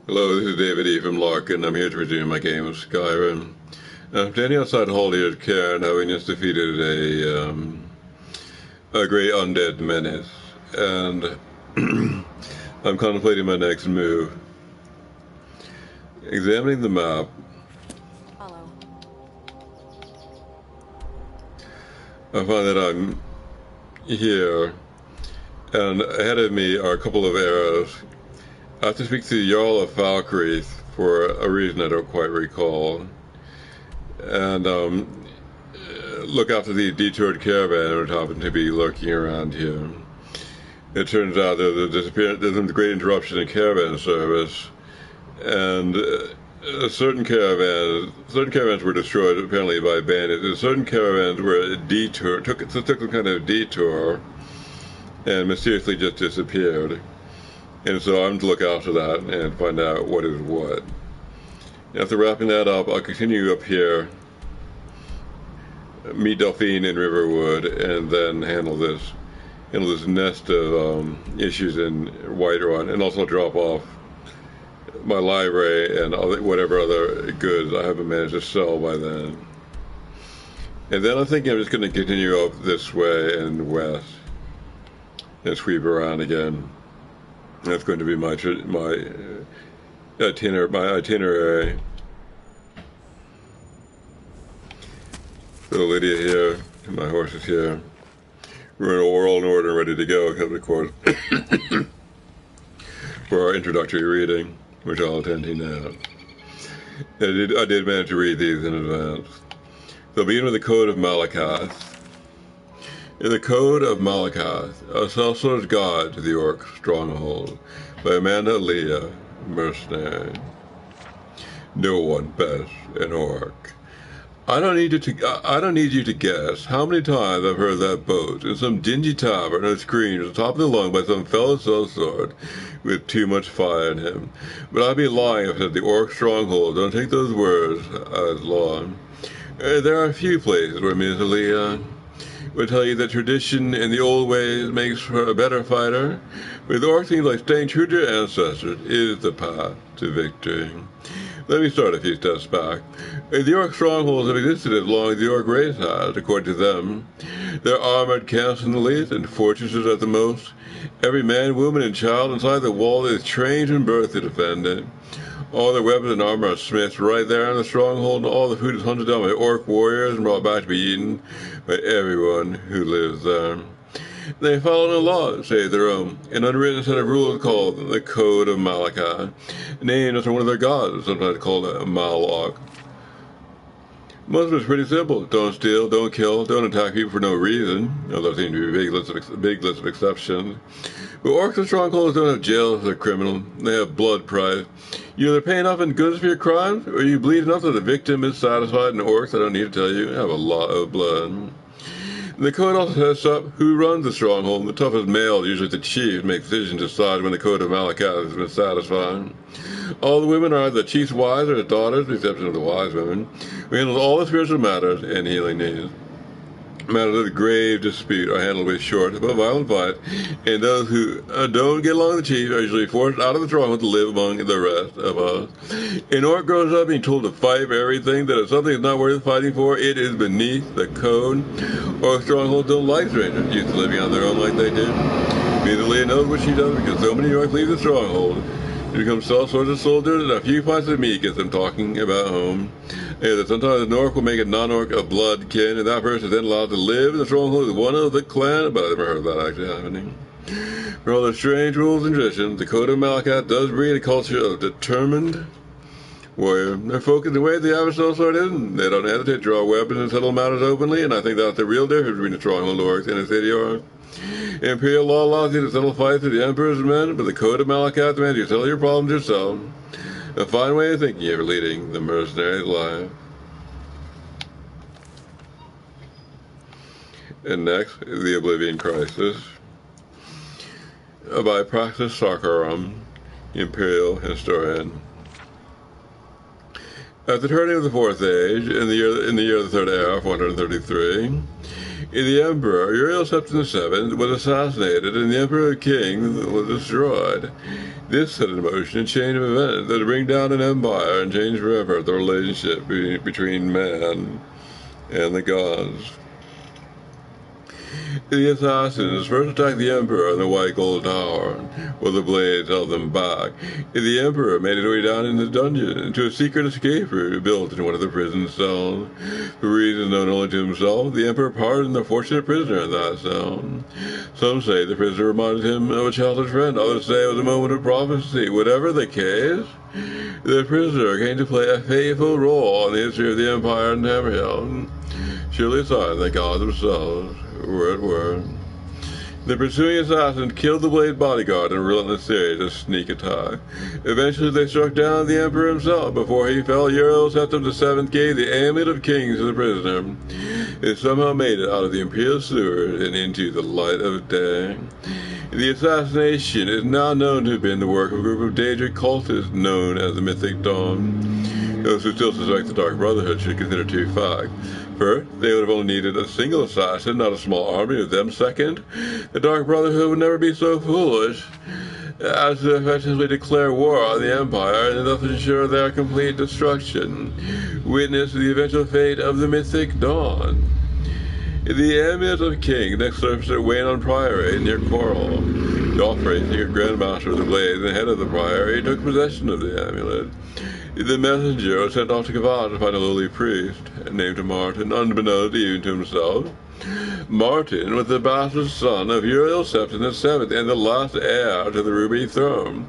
Hello, this is David E. from Larkin. I'm here to resume my game of Skyrim. I'm standing outside Holy's cairn, having just defeated a great undead menace, and I'm contemplating my next move. Examining the map, Follow. I find that I'm here, and ahead of me are a couple of arrows. I have to speak to the Jarl of Falkreath for a reason I don't quite recall, and look after the detoured caravan which happened to be lurking around here. It turns out there's a great interruption in caravan service, and certain caravans were destroyed apparently by bandits, and certain caravans were took some kind of detour and mysteriously just disappeared. And so I'm to look after that and find out what is what. After wrapping that up, I'll continue up here, meet Delphine in Riverwood, and then handle this nest of issues in Whiterun, and also drop off my library and whatever other goods I haven't managed to sell by then. And then I'm thinking I'm just going to continue up this way and west and sweep around again. That's going to be my itinerary. So Lydia here, my horse is here. We're all in order and ready to go, except of course for our introductory reading, which I'll attend to now. I did manage to read these in advance. So begin with the Code of Malakath. In the Code of Malakath, a self-sourced guide to the Orc Stronghold, by Amanda Leah, mercenary. No one bests an orc. I don't need you to guess how many times I've heard that boast in some dingy tavern and screamed at the top of the lung by some fellow sellsword with too much fire in him. But I'd be lying if I said the Orc Stronghold don't take those words as law. There are a few places where Ms. Leah would tell you that tradition in the old ways makes for a better fighter. With orcs, things like staying true to your ancestors is the path to victory. Let me start a few steps back. The orc strongholds have existed as long as the orc race has, according to them. Their armored camps in the least, and fortresses at the most. Every man, woman, and child inside the wall is trained and birthed to defend it. All their weapons and armor are smiths right there in the stronghold, and all the food is hunted down by orc warriors and brought back to be eaten by everyone who lives there. They follow no laws, save their own, an unwritten set of rules called the Code of Malakath, named after one of their gods, sometimes called Malok. Most of it's pretty simple. Don't steal, don't kill, don't attack people for no reason, although there seem to be a big list of exceptions. But orcs and strongholds don't have jails for criminal. They have blood price. You either pay enough in goods for your crimes, or you bleed enough that the victim is satisfied, and orcs, I don't need to tell you, have a lot of blood. The code also sets up who runs the stronghold, and the toughest male, usually the chief, makes decisions to decide when the Code of Malakath has been satisfied. All the women are either the chief's wives or his daughters, with the exception of the wise women. We handle all the spiritual matters and healing needs. Matters of grave dispute are handled with short but violent fight, and those who don't get along with the chief are usually forced out of the stronghold to live among the rest of us. An orc grows up being told to fight for everything, that if something is not worth fighting for, it is beneath the code. Orc strongholds don't like strangers, used to living on their own like they do. Neither Leah knows what she does because so many orcs leave the stronghold. They become self-sorted soldiers, and a few pints of meat gets them talking about home. And that sometimes an orc will make a non-orc a blood kin, and that person is then allowed to live in the stronghold with one of the clan, but I've never heard of that actually happening. For all the strange rules and traditions, the Code of Malakath does breed a culture of determined warrior. They're focused in ways the average sellsword isn't. They don't hesitate to draw weapons and settle matters openly, and I think that's the real difference between the stronghold orcs and the city orcs. Imperial law allows you to settle fights with the Emperor's men, but the Code of Malakath demands you settle your problems yourself. A fine way of thinking of leading the mercenary's life. And next, the Oblivion Crisis. By Praxis Sakaram, Imperial historian. At the turning of the Fourth Age, in the year of the Third Era, 433, The Emperor Uriel Septimus VII was assassinated, and the Emperor King was destroyed. This set in motion a chain of events that would bring down an empire and change forever the relationship between man and the gods. The assassins first attacked the Emperor in the White Gold Tower, while the blades held them back. The Emperor made his way down in the dungeon to a secret escape route built in one of the prison cells. For reasons known only to himself, the Emperor pardoned the fortunate prisoner in that cell. Some say the prisoner reminded him of a childhood friend, others say it was a moment of prophecy. Whatever the case, the prisoner came to play a fateful role in the history of the Empire in Tamriel. Surely a sign that gods themselves were at work. The pursuing assassins killed the Blade bodyguard in a relentless series of sneak attacks. Eventually they struck down the Emperor himself. Before he fell, Uriel Septimus VII gave the Amulet of Kings to the prisoner. It somehow made it out of the Imperial sewers and into the light of day. The assassination is now known to have been the work of a group of Daedric cultists known as the Mythic Dawn. Those who still suspect the Dark Brotherhood should consider two facts. First, they would have only needed a single assassin, not a small army of them. Second, the Dark Brotherhood would never be so foolish as to effectively declare war on the Empire and thus ensure their complete destruction. Witness the eventual fate of the Mythic Dawn. The Amulet of King next surfaced at Waynon Priory near Coral. Joffrey, secret Grand Master of the Blades and head of the Priory, took possession of the amulet. The messenger was sent off to Kavad to find a lowly priest named Martin, unbeknownst even to himself. Martin was the bastard son of Uriel Septimus VII and the last heir to the Ruby Throne.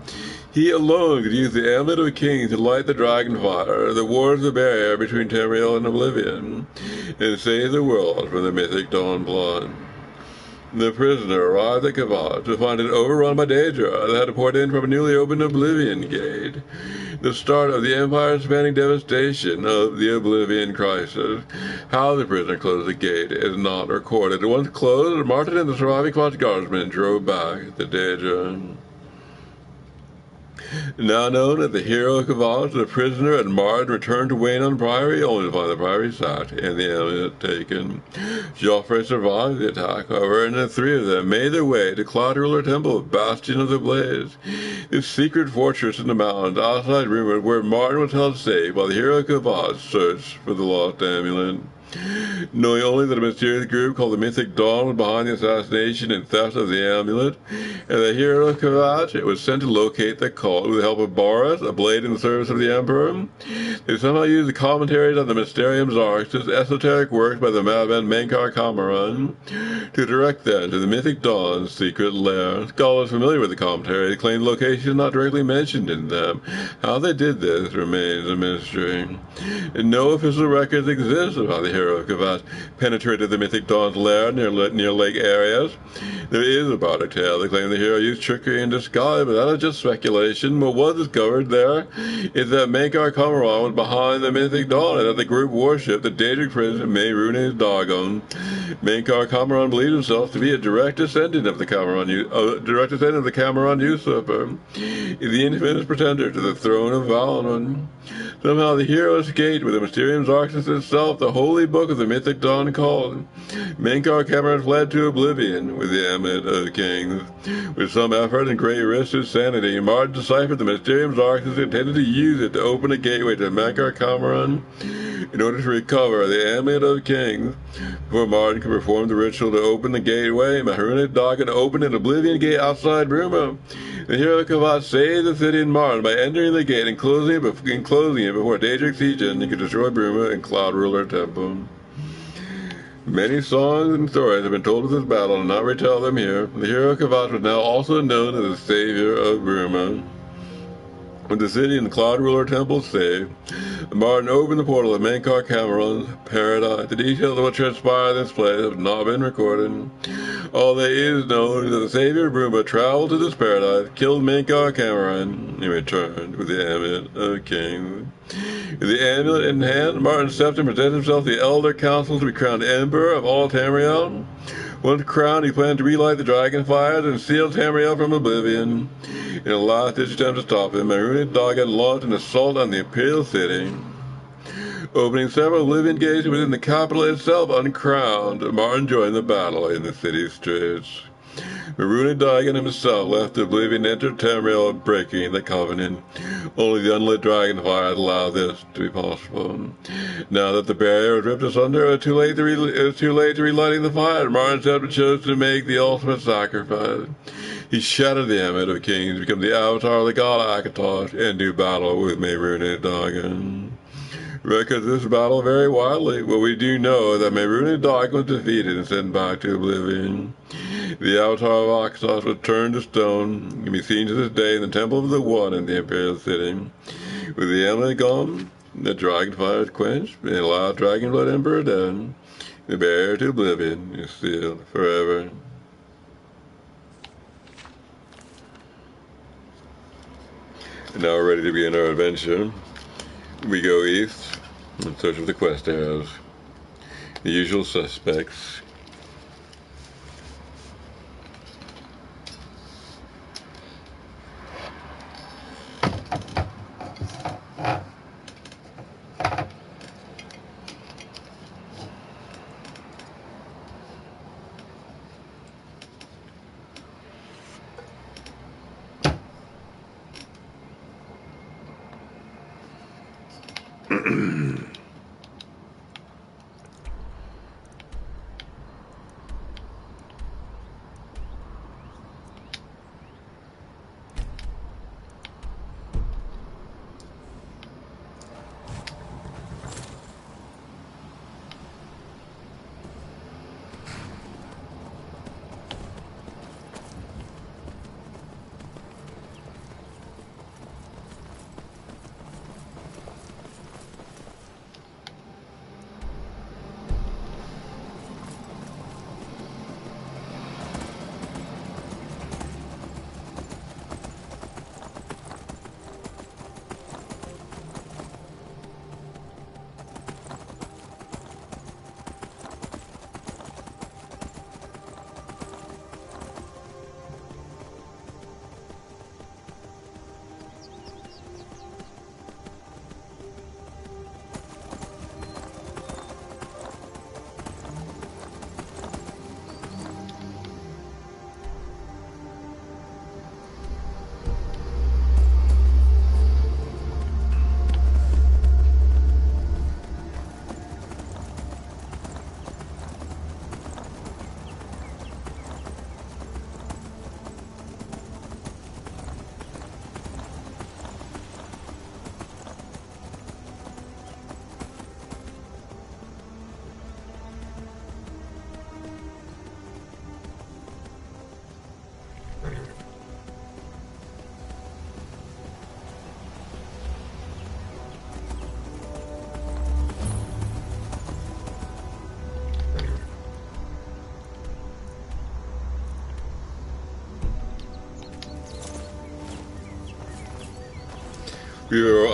He alone could use the Amulet of Kings to light the dragon fire that wars the barrier between Tamriel and Oblivion, and save the world from the Mythic Dawn plot. The prisoner arrived at Kavad to find it overrun by Daedra that had poured in from a newly opened Oblivion Gate. The start of the empire-spanning devastation of the Oblivion Crisis. How the prisoner closed the gate is not recorded. Once closed, Martin and the surviving Quatch guardsmen drove back to Daedra. Now known as the hero of Kavad, the prisoner and Martin returned to Waynon Priory only to find the Priory sacked and the amulet taken. Joffrey survived the attack, however, and the three of them made their way to Cloud Ruler Temple, Bastion of the Blaze, this secret fortress in the mountains outside Rumored, where Martin was held safe while the hero of Kavad searched for the lost amulet. Knowing only that a mysterious group called the Mythic Dawn was behind the assassination and theft of the amulet, and the hero of Kavad was sent to locate the cult with the help of Boris, a blade in the service of the Emperor. They somehow used the commentaries on the Mysterium Xarxus, esoteric works by the madman Mankar Cameron, to direct them to the Mythic Dawn's secret lair. Scholars familiar with the commentary claim the location is not directly mentioned in them. How they did this remains a mystery. And no official records exist of how the hero of Kavad penetrated the Mythic Dawn's lair near Lake Areas. There is a bardic tale that claims the hero used trickery and disguise, but that is just speculation. What was discovered there is that Mankar Cameron was behind the Mythic Dawn and that the group worshipped the Daedric prince Mehrunes Dagon. Mankar Cameron believed himself to be a direct descendant of the Cameron usurper, the infamous pretender to the throne of Valinor. Somehow the hero escaped with the Mysterium Xarxus itself, the holy book of the Mythic Dawn called. Mankar Cameron fled to Oblivion with the Amulet of Kings. With some effort and great risk to sanity, Martin deciphered the Mysterium Xarxus and intended to use it to open a gateway to Mankar Cameron in order to recover the Amulet of Kings. Before Martin could perform the ritual to open the gateway, Mehrunes Dagon opened an Oblivion Gate outside Bruma. The hero of Kavad saved the city in Martin by entering the gate and closing it before Daedric siege could destroy Bruma and Cloud Ruler Temple. Many songs and stories have been told of this battle, and not retell them here. The hero of Kavad was now also known as the savior of Bruma. With the city and the Cloud Ruler Temple saved, Martin opened the portal of Mankar Cameron's paradise. The details of what transpired in this place have not been recorded. All that is known is that the savior of Bruma traveled to this paradise, killed Mankar Cameron, and returned with the Amulet of Kings. With the amulet in hand, Martin stepped and presented himself to the Elder Council to be crowned Emperor of all Tamriel. Once crowned, he planned to relight the dragon fires and seal Tamriel from oblivion. In a last-ditch attempt to stop him, Mehrunes Dagon launched an assault on the Imperial City. Opening several living gates within the capital itself uncrowned, Martin joined the battle in the city streets. Maruna Dagon himself left Oblivion and entered Tamriel, breaking the covenant. Only the unlit dragonfire allowed this to be possible. Now that the barrier was ripped asunder, it was too late to relighting the fire. Martin Shepard chose to make the ultimate sacrifice. He shattered the Amulet of Kings, become the avatar of the god Akatosh, and do battle with Maruna Dagon. Records of this battle vary widely, but we do know that Maruna Dagon was defeated and sent back to Oblivion. The avatar of Akatosh was turned to stone, and can be seen to this day in the Temple of the One in the Imperial City. With the amulet gone, the dragon fire is quenched, and the loud dragon blood emperor dead. The barrier to Oblivion is sealed forever. And now we're ready to begin our adventure. We go east in search of the quest arrows. The usual suspects.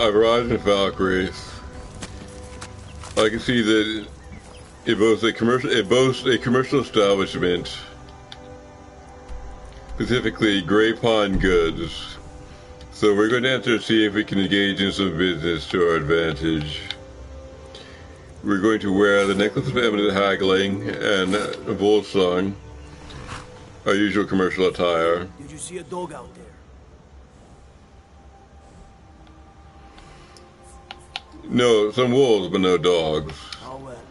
I've arrived in Valkyrie. I can see that it boasts a commercial establishment, specifically Grey Pond Goods. So we're going to enter to see if we can engage in some business to our advantage. We're going to wear the necklace of eminent haggling and Volsung, our usual commercial attire. Did you see a dog out there? No, some wolves, but no dogs. Oh well.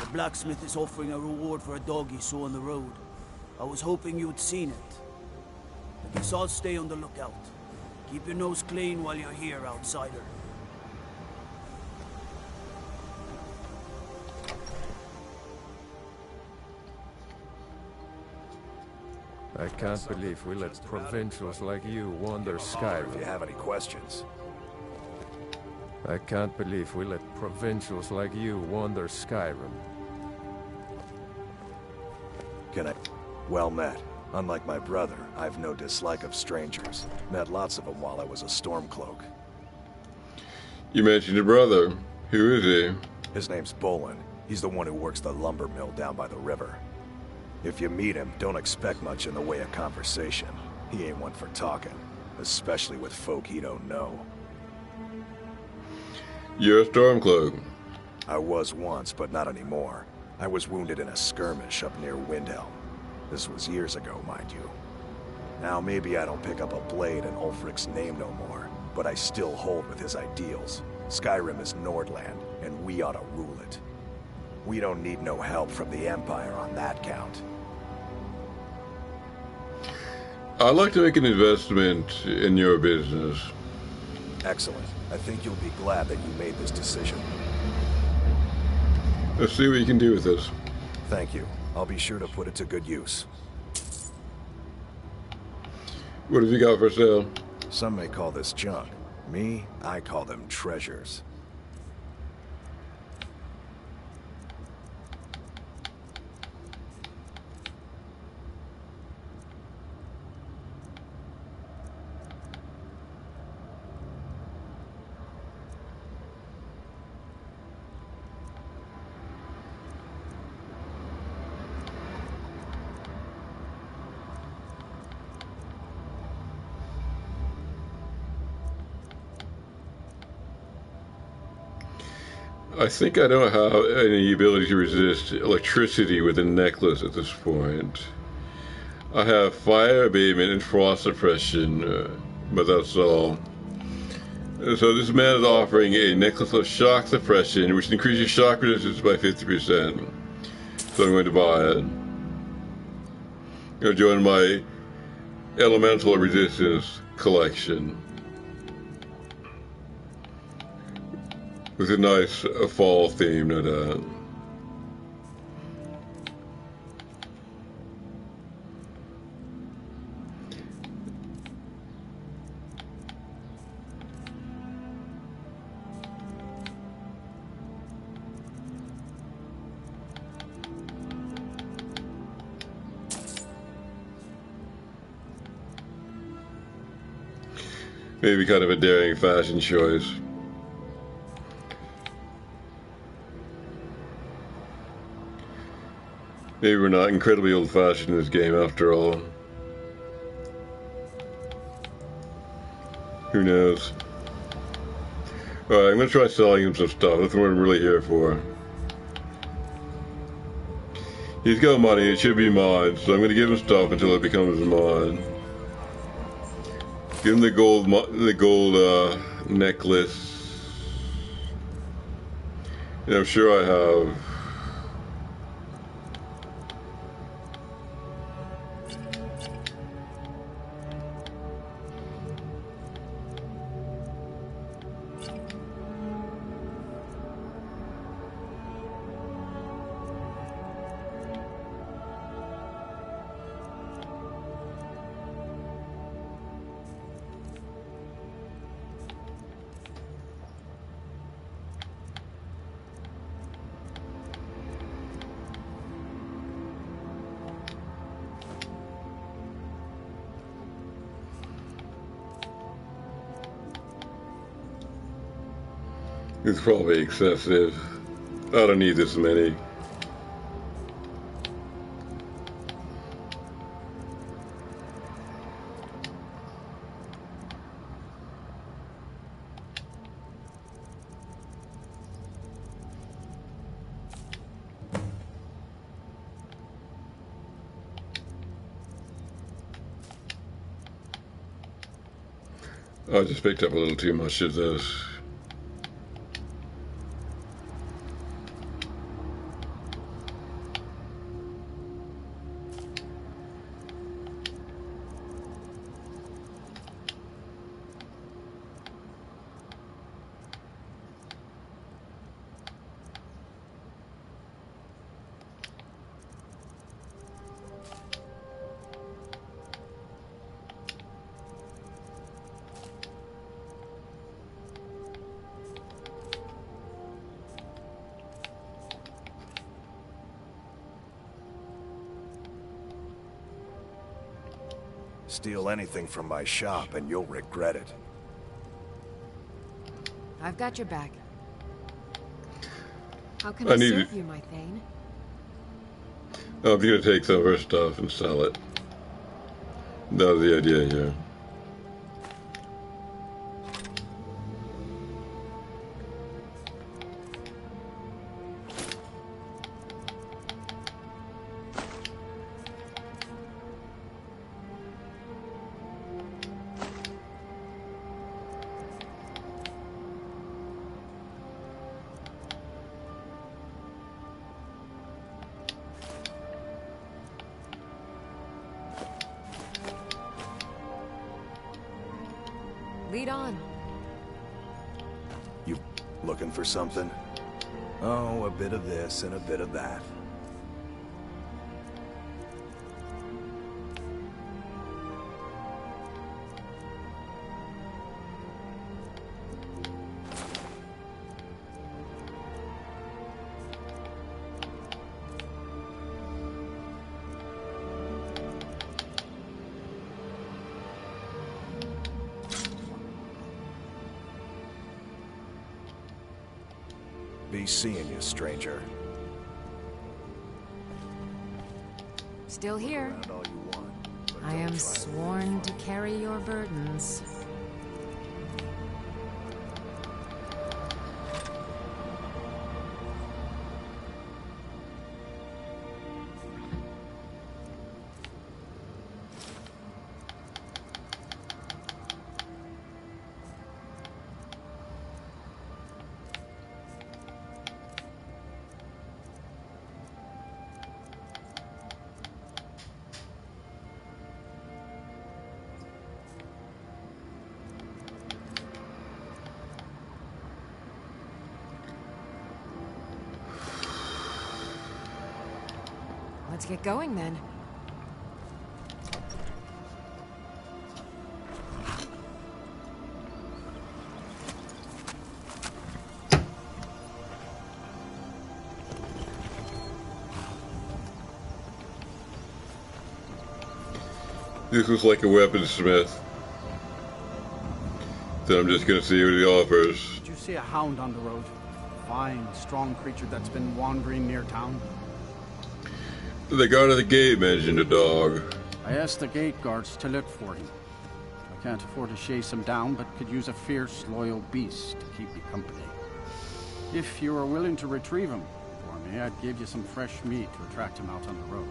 The blacksmith is offering a reward for a dog he saw on the road. I was hoping you'd seen it. I guess I'll stay on the lookout. Keep your nose clean while you're here, outsider. I can't believe we let provincials like you wander Skyrim. If you have any questions. I can't believe we let provincials like you wander Skyrim. Can I? Well met. Unlike my brother, I've no dislike of strangers. Met lots of them while I was a Stormcloak. You mentioned your brother. Who is he? His name's Bolin. He's the one who works the lumber mill down by the river. If you meet him, don't expect much in the way of conversation. He ain't one for talking, especially with folk he don't know. You're a Stormcloak. I was once, but not anymore. I was wounded in a skirmish up near Windhelm. This was years ago, mind you. Now, maybe I don't pick up a blade in Ulfric's name no more, but I still hold with his ideals. Skyrim is Nordland, and we ought to rule it. We don't need no help from the Empire on that count. I'd like to make an investment in your business. Excellent. I think you'll be glad that you made this decision. Let's see what you can do with this. Thank you. I'll be sure to put it to good use. What have you got for sale? Some may call this junk. Me, I call them treasures. I think I don't have any ability to resist electricity with a necklace at this point. I have fire abatement and frost suppression, but that's all. So this man is offering a necklace of shock suppression, which increases shock resistance by 50%. So I'm going to buy it. I'm going to join my elemental resistance collection. With a nice fall theme, no doubt. Maybe kind of a daring fashion choice. Maybe we're not incredibly old-fashioned in this game after all. Who knows? Alright, I'm gonna try selling him some stuff. That's what I'm really here for. He's got money, it should be mine, so I'm gonna give him stuff until it becomes mine. Give him the gold necklace. And I'm sure I have. It's probably excessive. I don't need this many. I just picked up a little too much of this. Steal anything from my shop and you'll regret it. I've got your back. How can I serve you, my Thane? I'm gonna take some of her stuff and sell it. That was the idea here. Lead on. You looking for something? Oh, a bit of this and a bit of that. Be seeing you, stranger. Still here. Around all you want, but I don't am try sworn to carry your burdens. Let's get going then. This looks like a weaponsmith. So I'm just gonna see what he offers. Did you see a hound on the road? Fine, strong creature that's been wandering near town. The guard at the gate mentioned a dog. I asked the gate guards to look for him. I can't afford to chase him down, but could use a fierce, loyal beast to keep me company. If you are willing to retrieve him for me, I'd give you some fresh meat to attract him out on the road.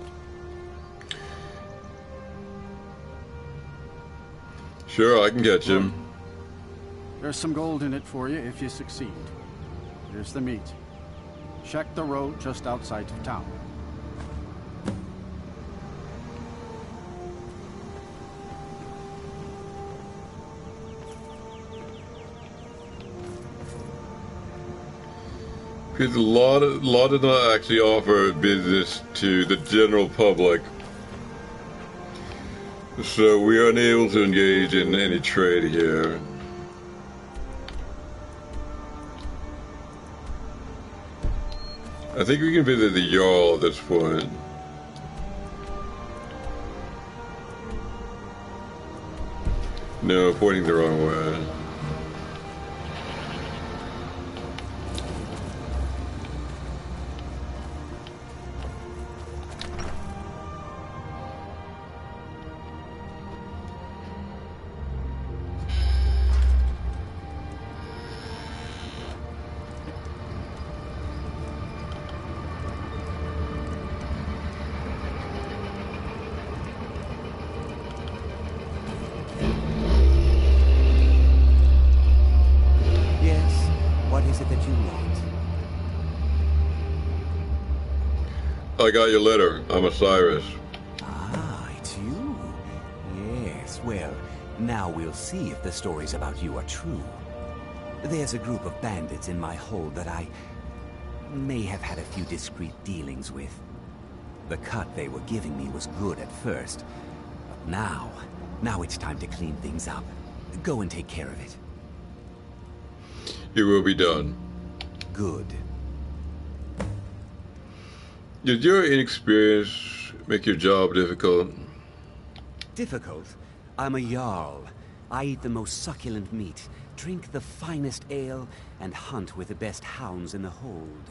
Sure, I can catch him. There's some gold in it for you if you succeed. Here's the meat. Check the road just outside of town. Because a lot of not actually offer business to the general public. So we are unable to engage in any trade here. I think we can visit the Jarl at this point. No, pointing the wrong way. I got your letter. I'm Osiris. Ah, it's you. Yes, well, now we'll see if the stories about you are true. There's a group of bandits in my hold that I may have had a few discreet dealings with. The cut they were giving me was good at first, but now it's time to clean things up. Go and take care of it. It will be done. Good. Did your inexperience make your job difficult? Difficult? I'm a Jarl. I eat the most succulent meat, drink the finest ale, and hunt with the best hounds in the hold.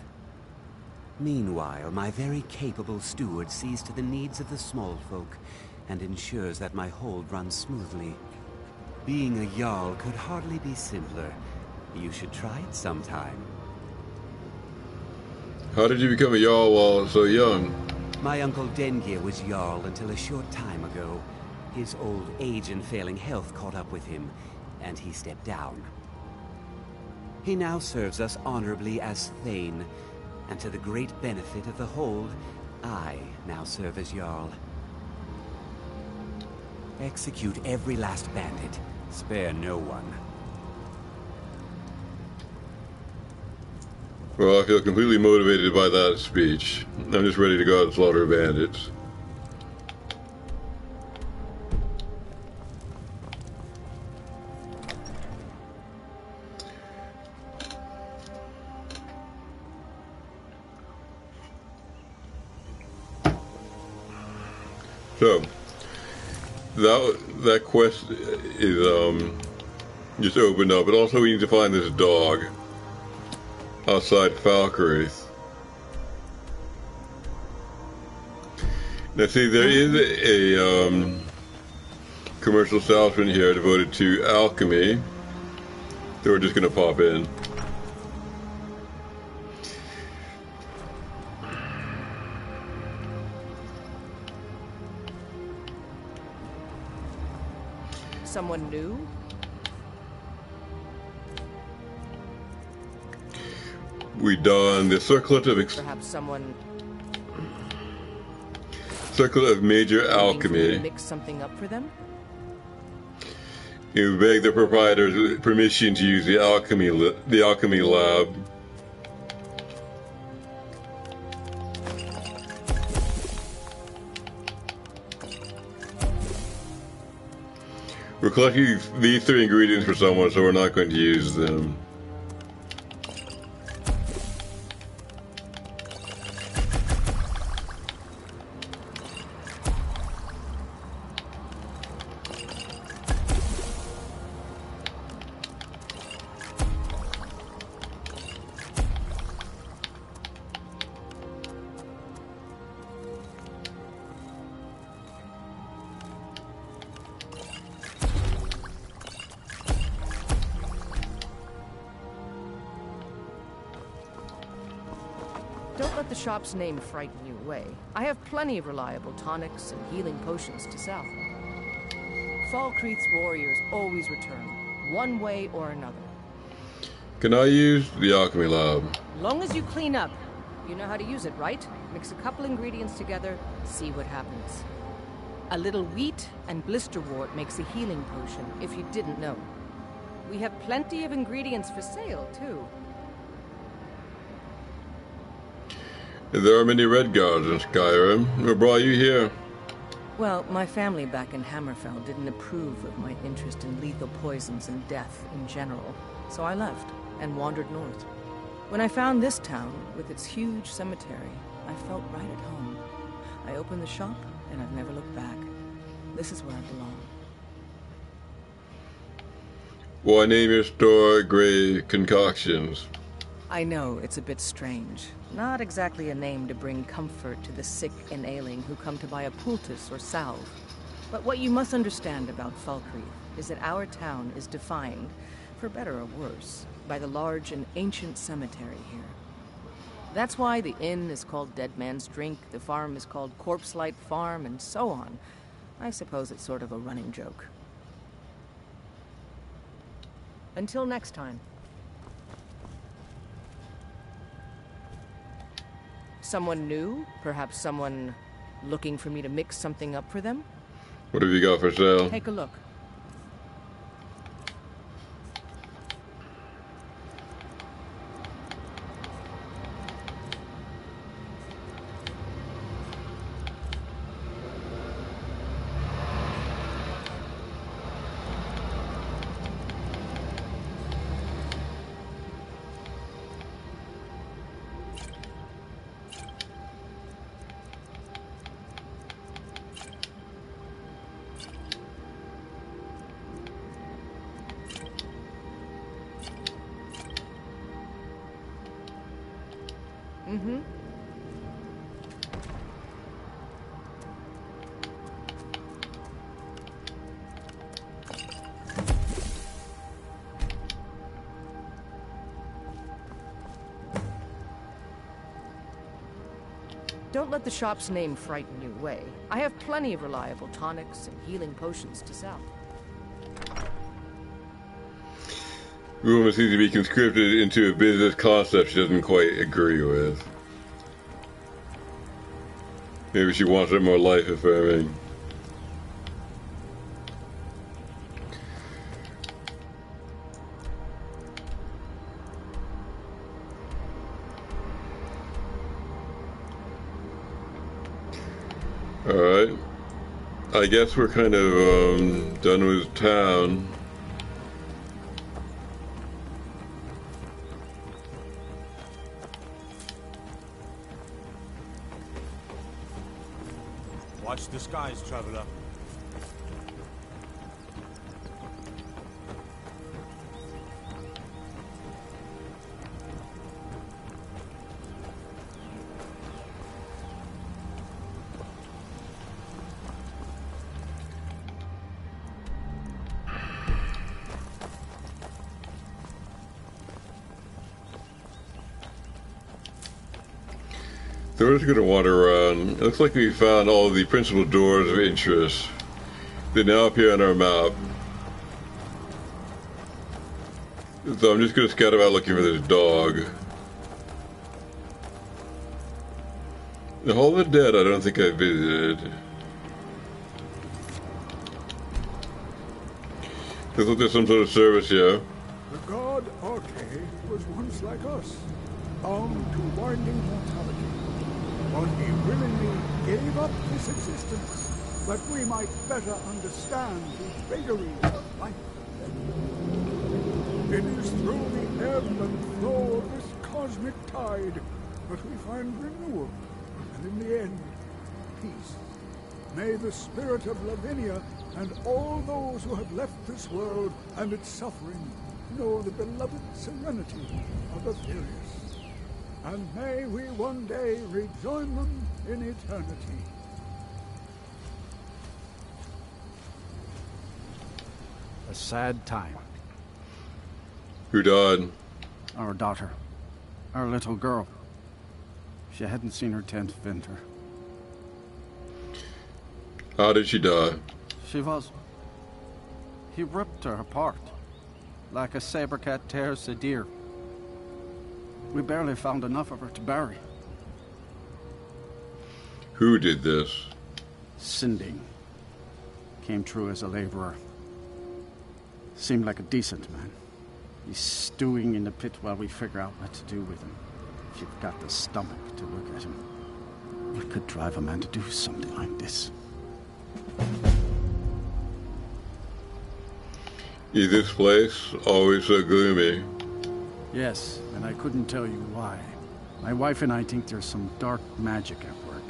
Meanwhile, my very capable steward sees to the needs of the small folk and ensures that my hold runs smoothly. Being a Jarl could hardly be simpler. You should try it sometime. How did you become a Jarl while so young? My uncle Dengir was Jarl until a short time ago. His old age and failing health caught up with him, and he stepped down. He now serves us honorably as Thane, and to the great benefit of the hold, I now serve as Jarl. Execute every last bandit. Spare no one. Well, I feel completely motivated by that speech. I'm just ready to go out and slaughter bandits. So, that quest is just opened up, but also we need to find this dog outside Falkreath. Now see, there is a commercial establishment here devoted to alchemy, so we're just going to pop in. Someone new? We don the circlet of Perhaps someone major alchemy. mix something up for them? You beg the proprietor's permission to use the alchemy lab. We're collecting these 3 ingredients for someone, so we're not going to use them. Don't let the shop's name frighten you away. I have plenty of reliable tonics and healing potions to sell. Falkreath's warriors always return, one way or another. Can I use the alchemy lab? Long as you clean up. You know how to use it, right? Mix a couple ingredients together, see what happens. A little wheat and blisterwort makes a healing potion, if you didn't know. We have plenty of ingredients for sale, too. There are many red guards in Skyrim. What brought you here? Well, my family back in Hammerfell didn't approve of my interest in lethal poisons and death in general, so I left and wandered north. When I found this town, with its huge cemetery, I felt right at home. I opened the shop, and I've never looked back. This is where I belong. Why name your store Grey Concoctions? I know, it's a bit strange. Not exactly a name to bring comfort to the sick and ailing who come to buy a poultice or salve. But what you must understand about Falkreath is that our town is defined, for better or worse, by the large and ancient cemetery here. That's why the inn is called Dead Man's Drink, the farm is called Corpse Light Farm, and so on. I suppose it's sort of a running joke. Until next time. Someone new? Perhaps someone looking for me to mix something up for them? What have you got for sale? Take a look. Mm-hmm. Don't let the shop's name frighten you away. I have plenty of reliable tonics and healing potions to sell. Rumor seems to be conscripted into a business concept she doesn't quite agree with. Maybe she wants it more life affirming. Alright. I guess we're kind of done with town. Watch the skies, traveler. So we're just going to wander around. It looks like we found all the principal doors of interest. They now appear on our map. So I'm just going to scout about looking for this dog. The Hall of the Dead I don't think I visited. Looks like there's some sort of service here. The god Arche was once like us, bound to winding mortality. But he willingly gave up his existence, that we might better understand the vagaries of life. It is through the ebb and flow of this cosmic tide that we find renewal, and in the end, peace. May the spirit of Lavinia and all those who have left this world and its suffering know the beloved serenity of Osiris. And may we one day rejoin them in eternity. A sad time. Who died? Our daughter. Our little girl. She hadn't seen her 10th winter. How did she die? She was... He ripped her apart. Like a saber cat tears a deer. We barely found enough of her to bury. Who did this? Sinding. Came through as a laborer. Seemed like a decent man. He's stewing in the pit while we figure out what to do with him. If you've got the stomach to look at him. What could drive a man to do something like this? Is this place always so gloomy? Yes, and I couldn't tell you why. My wife and I think there's some dark magic at work.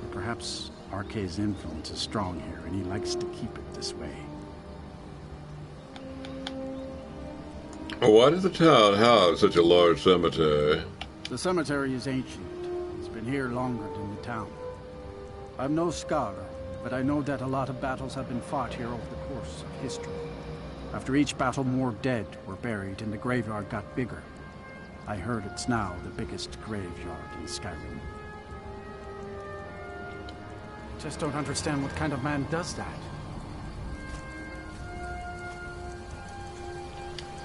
Or perhaps Arche's influence is strong here, and he likes to keep it this way. Why does the town have such a large cemetery? The cemetery is ancient. It's been here longer than the town. I'm no scholar, but I know that a lot of battles have been fought here over the course of history. After each battle, more dead were buried, and the graveyard got bigger. I heard it's now the biggest graveyard in Skyrim. Just don't understand what kind of man does that.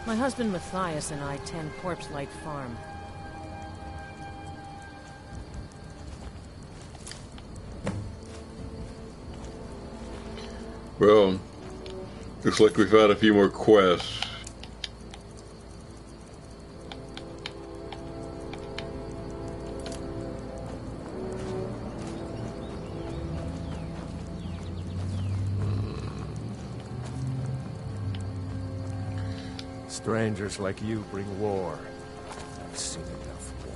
My husband Matthias and I tend Corpse Light Farm. Well, looks like we found a few more quests. Strangers like you bring war. I've seen enough war.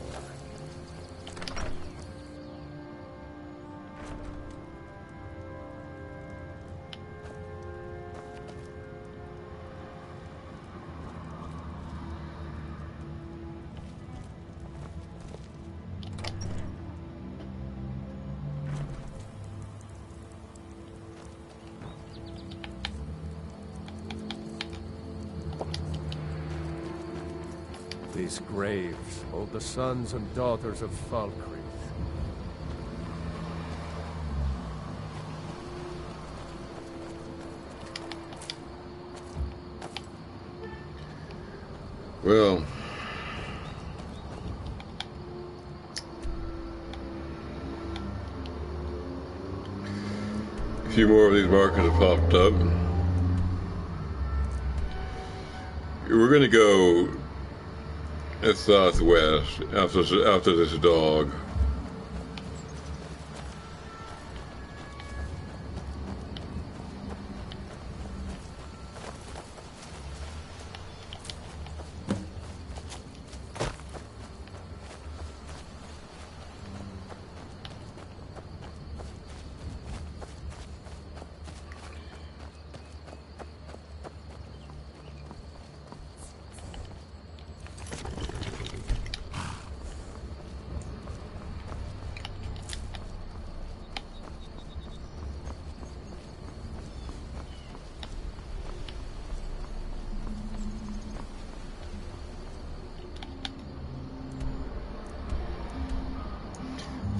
These graves hold the sons and daughters of Falkreath. Well, a few more of these markers have popped up. We're going to go southwest after this dog.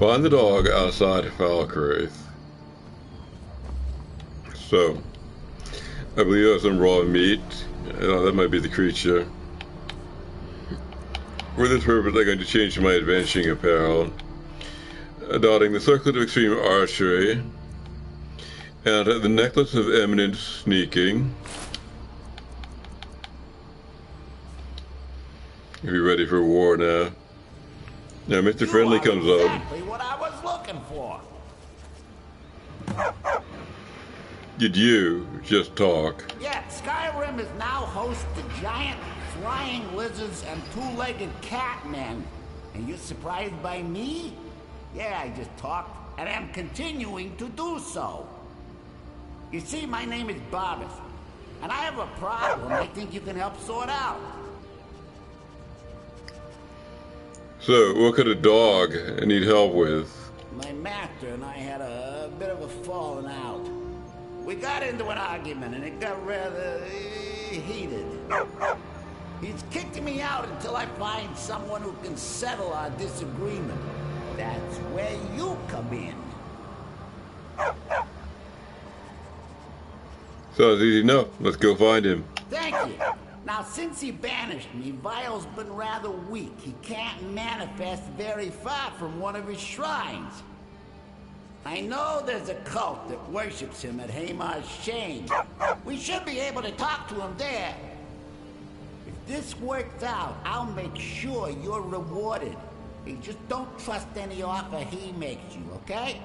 Find the dog outside Falkreath. So, I believe I have some raw meat. That might be the creature. For this purpose, I'm going to change my adventuring apparel, donning the circlet of extreme archery, and the necklace of eminent sneaking. Be ready for war now. Now, Mr. Friendly comes up. Exactly what I was looking for. Did you just talk? Yeah, Skyrim is now host to giant flying lizards and two-legged cat men. And you're surprised by me? Yeah, I just talked, and I'm continuing to do so. You see, my name is Barbas, and I have a problem I think you can help sort out. So, what could a dog need help with? My master and I had a bit of a falling out. We got into an argument and it got rather heated. He's kicked me out until I find someone who can settle our disagreement. That's where you come in. Sounds easy enough. Let's go find him. Thank you. Now, since he banished me, Vile's been rather weak. He can't manifest very far from one of his shrines. I know there's a cult that worships him at Hamar's Shane. We should be able to talk to him there. If this works out, I'll make sure you're rewarded. You just don't trust any offer he makes you, okay?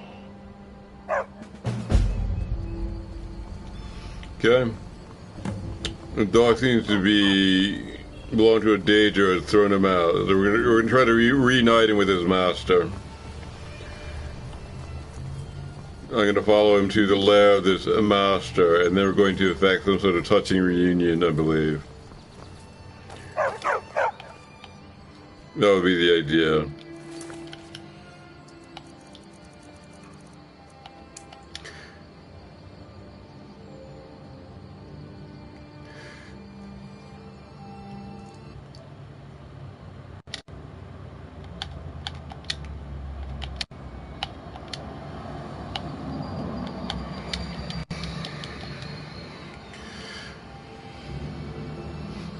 Okay. The dog seems to belong to a Daedra and thrown him out. So we're gonna try to reunite him with his master. I'm gonna follow him to the lair of this master, and then we're going to effect some sort of touching reunion, I believe. That would be the idea.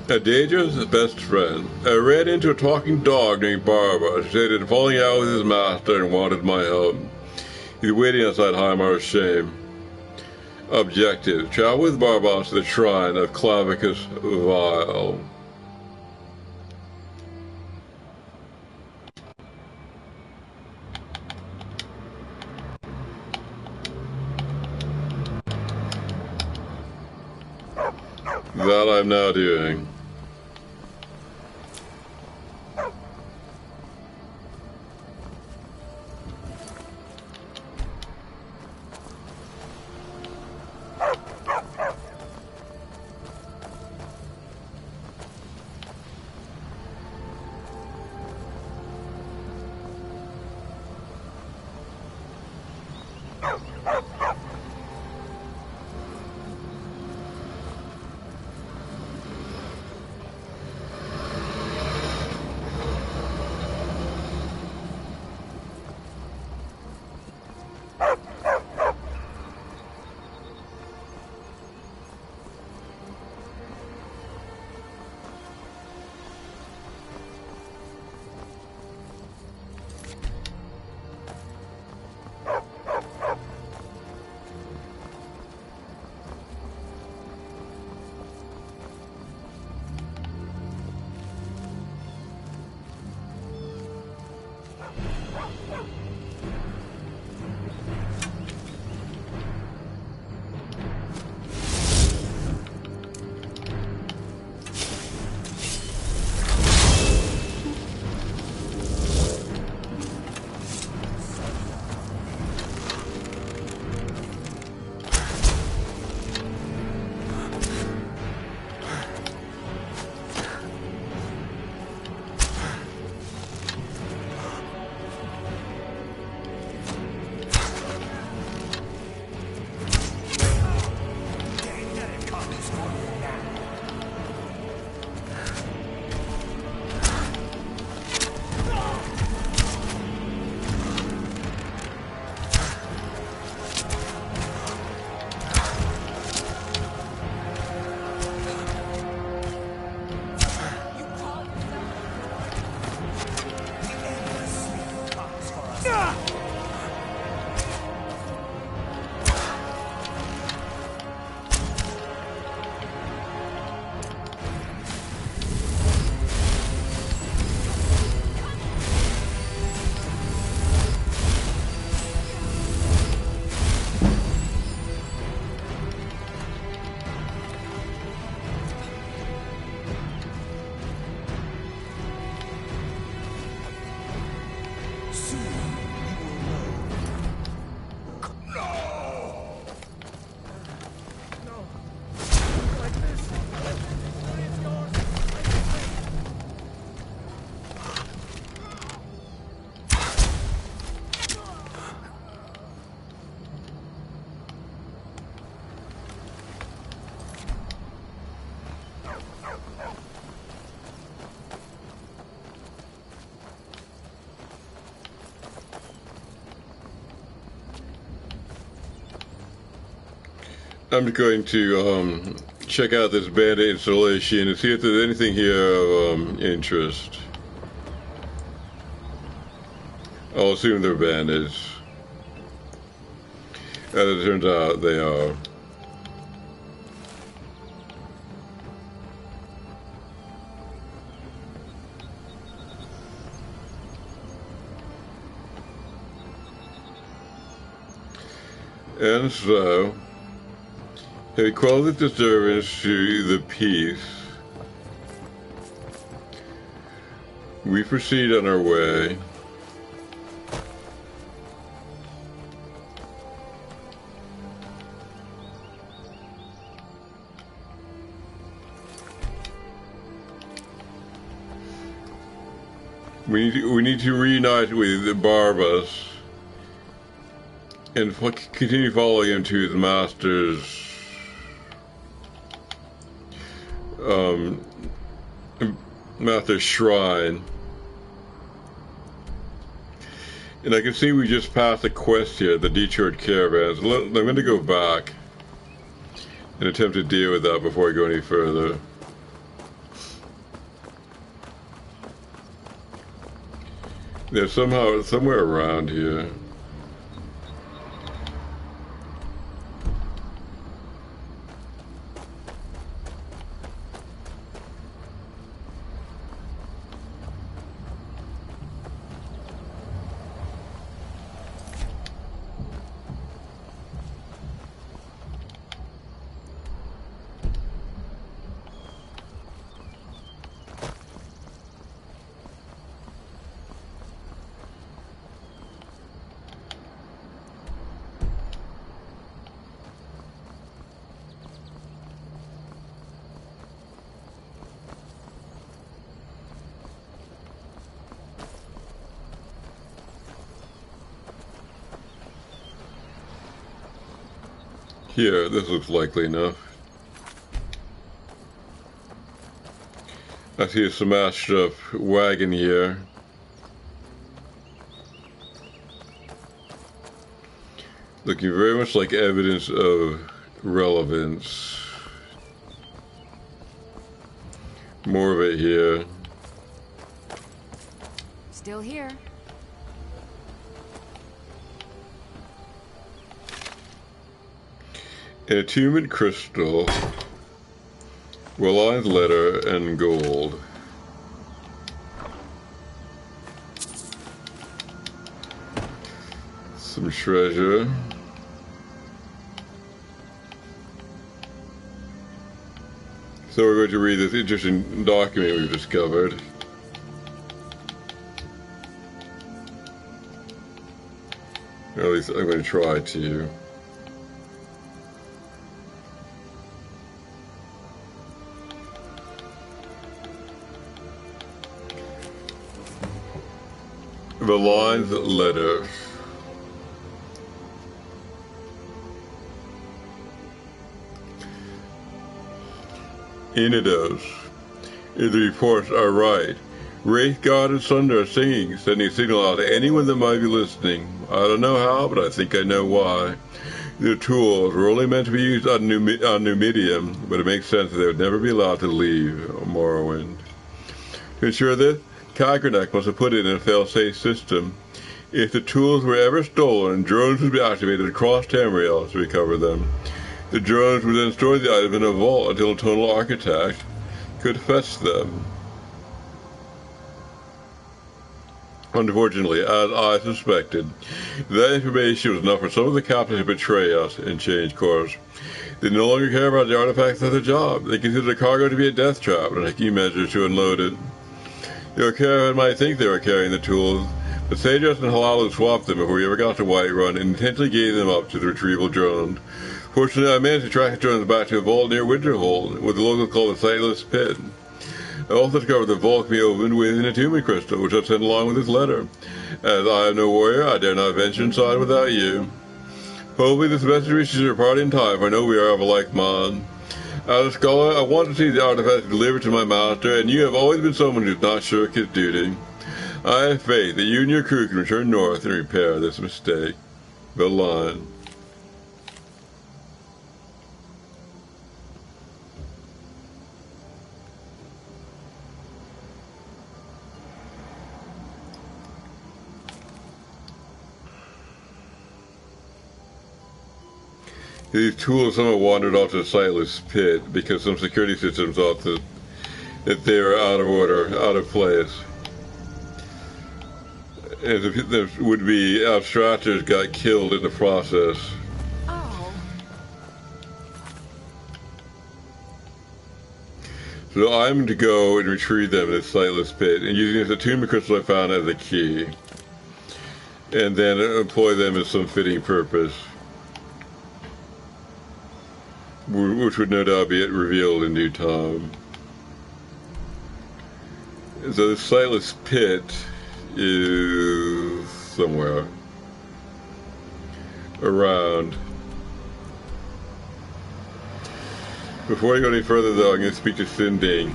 Daedra's best friend. I ran into a talking dog named Barba. She stated falling out with his master and wanted my help. He's waiting outside Heimar's Shame. Objective: travel with Barbas to the shrine of Clavicus Vile. That I'm now doing. I'm going to check out this bandit installation and see if there's anything here of interest. I'll assume they're bandits. As it turns out, they are. And so, having quelled the disturbance to the peace, we proceed on our way. We need to reunite with Barbas and continue following him to the master's shrine. And I can see we just passed a quest here, the detoured caravans. I'm going to go back and attempt to deal with that before I go any further. They're somewhere around here. Here, this looks likely enough. I see a smashed up wagon here. Looking very much like evidence of relevance. More of it here. Still here. An attunement crystal, well-lined letter, and gold. Some treasure. So we're going to read this interesting document we've discovered. Or at least I'm going to try to. The lines letter. In it is. If the reports are right, Wraith God and Sunder are singing, sending a signal out to anyone that might be listening. I don't know how, but I think I know why. The tools were only meant to be used on Numidium, but it makes sense that they would never be allowed to leave Morrowind. To ensure this, Kagernak must have put it in a fail-safe system. If the tools were ever stolen, drones would be activated across Tamriel to recover them. The drones would then store the item in a vault until a Tonal Architect could fetch them. Unfortunately, as I suspected, that information was enough for some of the captains to betray us and change course. They no longer care about the artifacts as a job. They consider the cargo to be a death trap and taking measures to unload it. Your caravan might think they were carrying the tools, but Sajas and Halalu swapped them before we ever got to Whiterun and intentionally gave them up to the retrieval drones. Fortunately, I managed to track the drones back to a vault near Winterhold, what the locals call the Sightless Pit. I also discovered the vault can be opened with an attunement crystal, which I sent along with this letter. As I am no warrior, I dare not venture inside without you. Hopefully this message reaches your party in time, for I know we are of a like mind. As a scholar, I want to see the artifact delivered to my master, and you have always been someone who does not shirk his duty. I have faith that you and your crew can return north and repair this mistake. The line. These tools somehow wandered off to the sightless pit because some security systems thought that they were out of order, out of place. And the would-be abstractors got killed in the process. Oh. So I'm to go and retrieve them in the sightless pit, and using the attunement crystal I found as a key. And then employ them as some fitting purpose. Which would no doubt be revealed in due time. So the sightless pit is somewhere around. Before I go any further, though, I'm going to speak to Sinding.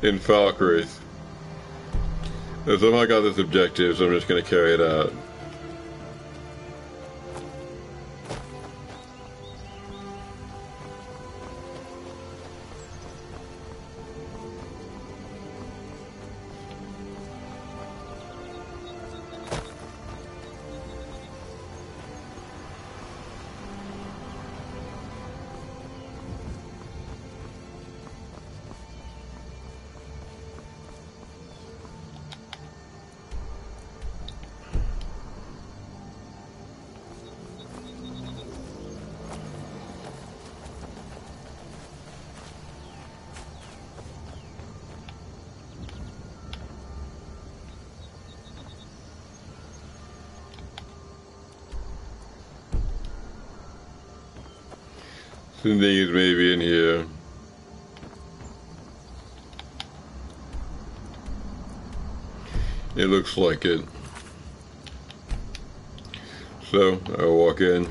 In Falkreath. I somehow got this objective, so I'm just going to carry it out. Sinding is maybe in here. It looks like it. So, I'll walk in.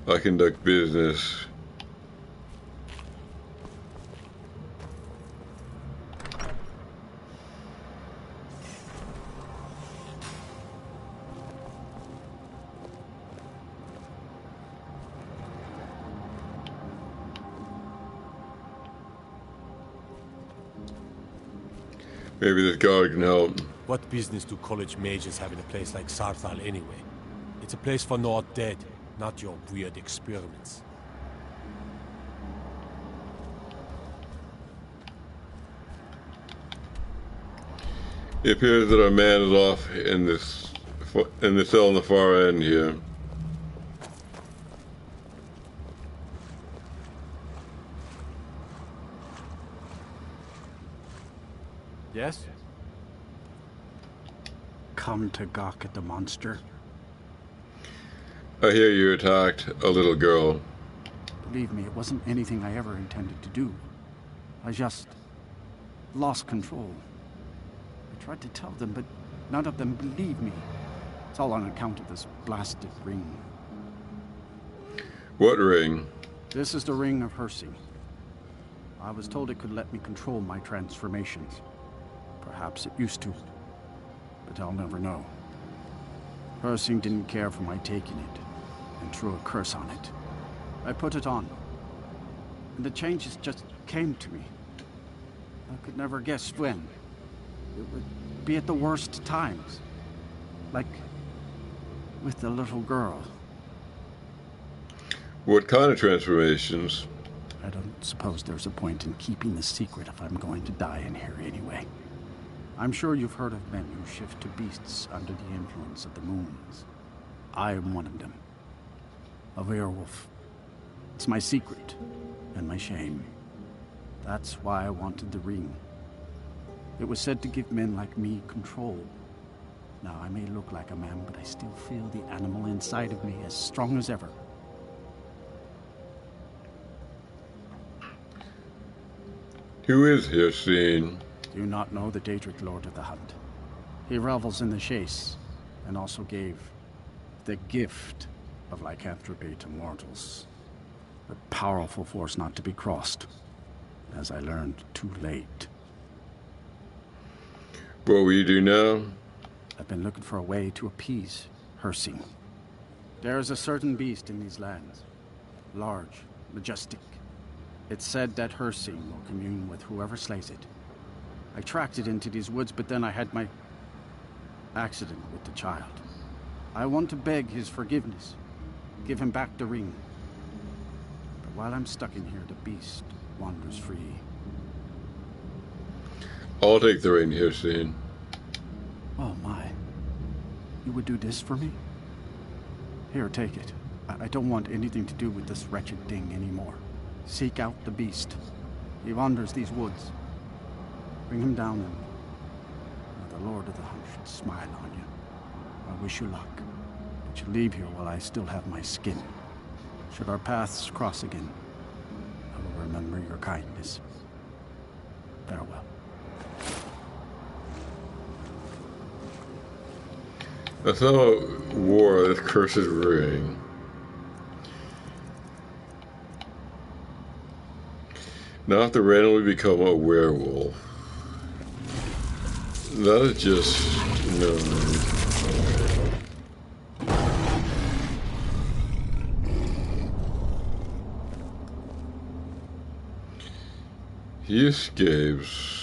I conduct business. Maybe this guard can help. What business do college mages have in a place like Sarthal anyway? It's a place for not dead, not your weird experiments. It appears that our man is off in the cell on the far end here. Yes? Come to gawk at the monster? I hear you attacked a little girl. Believe me, it wasn't anything I ever intended to do. I just lost control. I tried to tell them, but none of them believed me. It's all on account of this blasted ring. What ring? This is the ring of Hersing. I was told it could let me control my transformations. Perhaps it used to, but I'll never know. Hersing didn't care for my taking it, and threw a curse on it. I put it on, and the changes just came to me. I could never guess when. It would be at the worst times. Like with the little girl. What kind of transformations? I don't suppose there's a point in keeping the secret if I'm going to die in here anyway. I'm sure you've heard of men who shift to beasts under the influence of the moons. I am one of them. A werewolf. It's my secret, and my shame. That's why I wanted the ring. It was said to give men like me control. Now, I may look like a man, but I still feel the animal inside of me as strong as ever. Who is Hersing? Do you not know the Daedric Lord of the Hunt? He revels in the chase, and also gave the gift of lycanthropy to mortals. A powerful force not to be crossed, as I learned too late. What will you do now? I've been looking for a way to appease Hersing. There is a certain beast in these lands. Large, majestic. It's said that her scene will commune with whoever slays it. I tracked it into these woods, but then I had my accident with the child. I want to beg his forgiveness. Give him back the ring. But while I'm stuck in here, the beast wanders free. I'll take the ring here soon. Oh my. You would do this for me? Here, take it. I don't want anything to do with this wretched thing anymore. Seek out the beast. He wanders these woods. Bring him down and may the Lord of the Hunt should smile on you. I wish you luck. But you leave here while I still have my skin. Should our paths cross again, I will remember your kindness. Farewell. I thought wore this cursed ring. Now I have to randomly become a werewolf. That is just no. He escapes.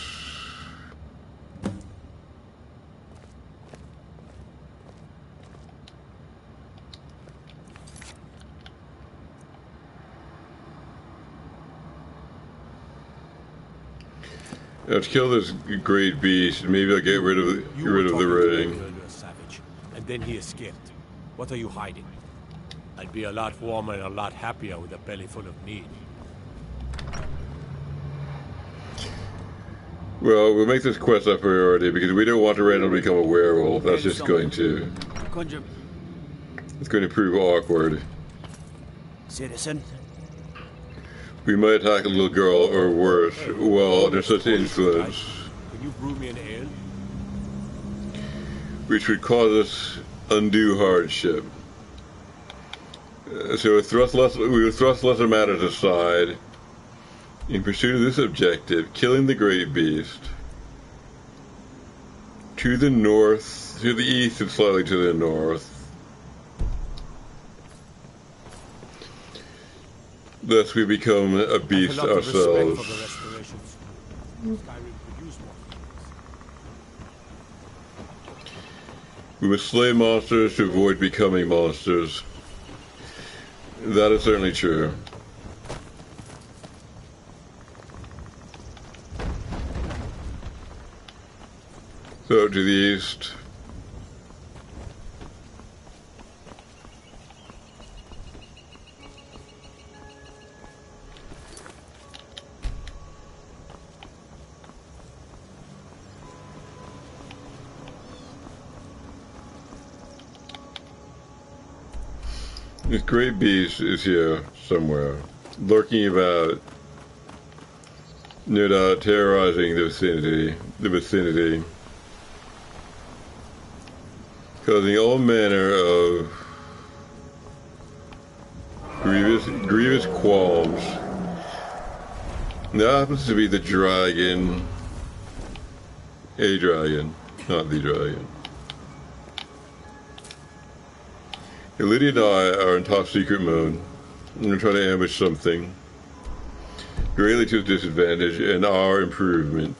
Let's kill this great beast. Maybe I'll get rid of the ring. A savage, and then he escaped. What are you hiding? I'd be a lot warmer and a lot happier with a belly full of meat. Well, we'll make this quest a priority because we don't want to randomly become a werewolf. That's just going to... It's going to prove awkward. Citizen? We might attack a little girl or worse. Well, there's such influence. Can you brew me an ale? Which would cause us undue hardship. So we would thrust lesser matters aside in pursuit of this objective, killing the great beast. To the north, to the east and slightly to the north. Thus we become a beast ourselves. We must slay monsters to avoid becoming monsters. That is certainly true. So to the east. This great beast is here somewhere, lurking about, no doubt terrorizing the vicinity, causing all manner of grievous qualms. That happens to be the dragon, a dragon, not the dragon. Lydia and I are in top secret mode. We're trying to ambush something. Greatly to his disadvantage and our improvement.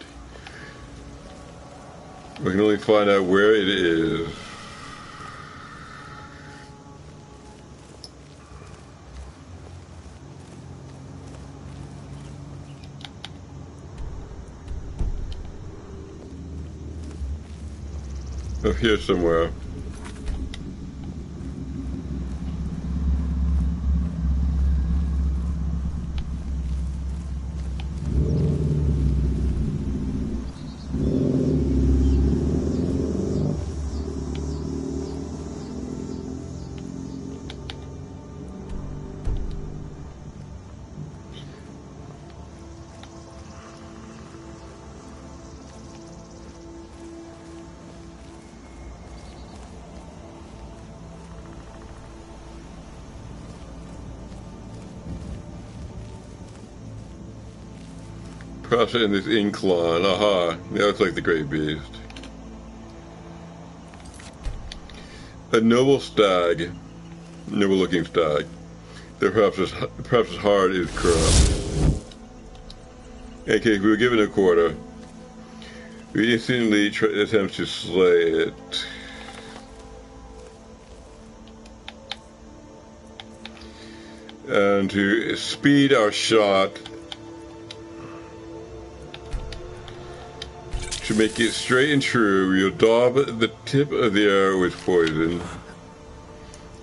We can only find out where it is. Up here somewhere. Cross it in this incline. Aha. Now it's like the great beast. A noble stag. Noble looking stag. that perhaps his heart is corrupt. In case we were given a quarter, we instantly attempt to slay it. And to speed our shot, to make it straight and true, we'll daub the tip of the arrow with poison,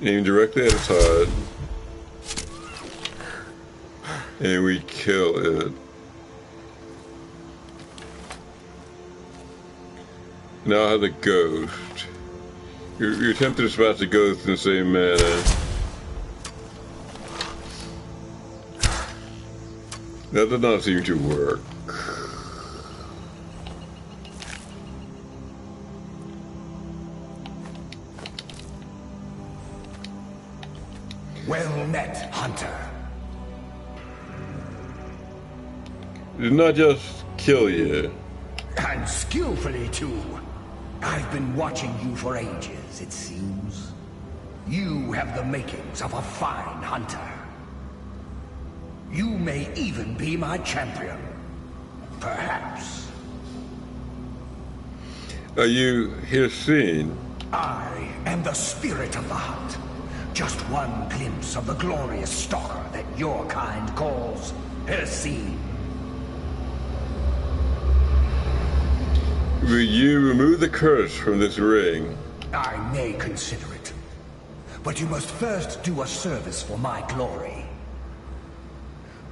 aim directly at its heart, and we kill it. Now the ghost. You attempt to dispatch the ghost in the same manner. That did not seem to work. Well met, Hunter. Did not just kill you. And skillfully, too. I've been watching you for ages, it seems. You have the makings of a fine hunter. You may even be my champion. Perhaps. Are you Hircine? I am the spirit of the hunt. Just one glimpse of the glorious stalker that your kind calls Hircine. Will you remove the curse from this ring? I may consider it. But you must first do a service for my glory.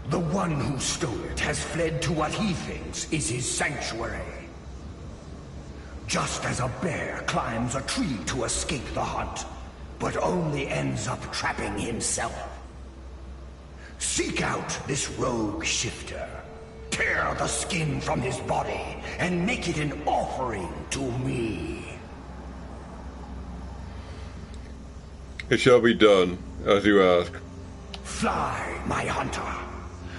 The one who stole it has fled to what he thinks is his sanctuary. Just as a bear climbs a tree to escape the hunt, but only ends up trapping himself. Seek out this rogue shifter. Tear the skin from his body and make it an offering to me. It shall be done, as you ask. Fly, my hunter.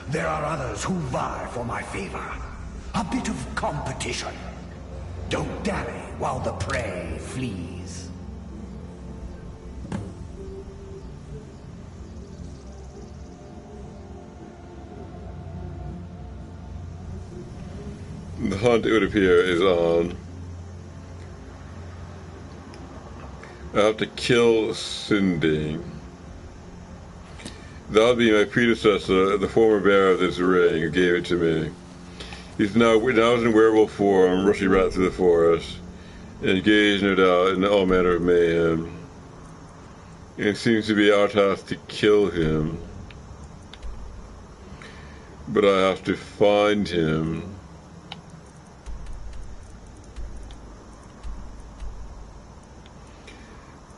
There are others who vie for my favor. A bit of competition. Don't dally while the prey flees. The hunt, it would appear, is on. I have to kill Cindy. That would be my predecessor, the former bearer of this ring, who gave it to me. He's now in werewolf form, rushing right through the forest, engaged, no doubt, in all manner of mayhem. It seems to be our task to kill him. But I have to find him.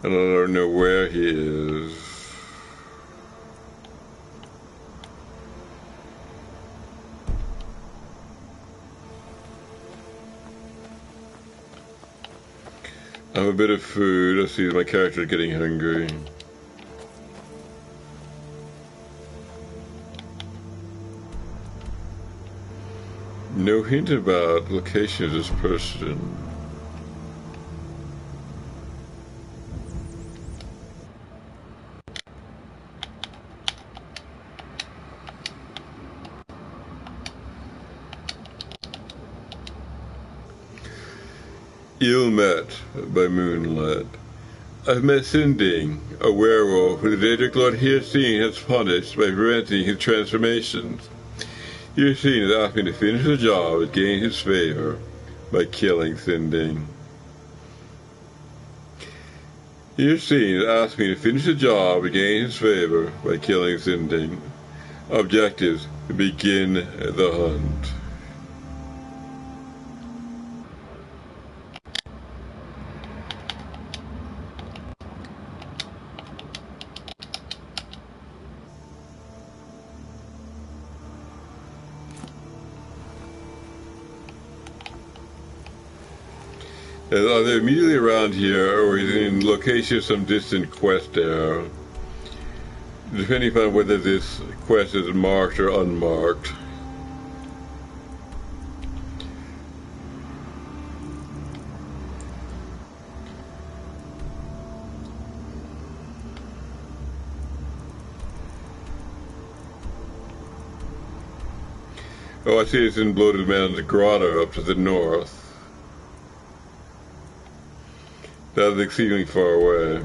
And I don't know where he is. I have a bit of food. I see my character is getting hungry. No hint about the location of this person. Ill met by moonlight. I've met Sinding, a werewolf who the Daedric Lord Hircine has punished by preventing his transformations. Hircine has asked me to finish the job and gain his favor by killing Sinding. Hircine has asked me to finish the job and gain his favor by killing Sinding. Objectives: to begin the hunt. Are they immediately around here, or is it in location of some distant quest arrow? Depending upon whether this quest is marked or unmarked. Oh, I see it's in Bloated Man's grotto up to the north. That is exceedingly far away.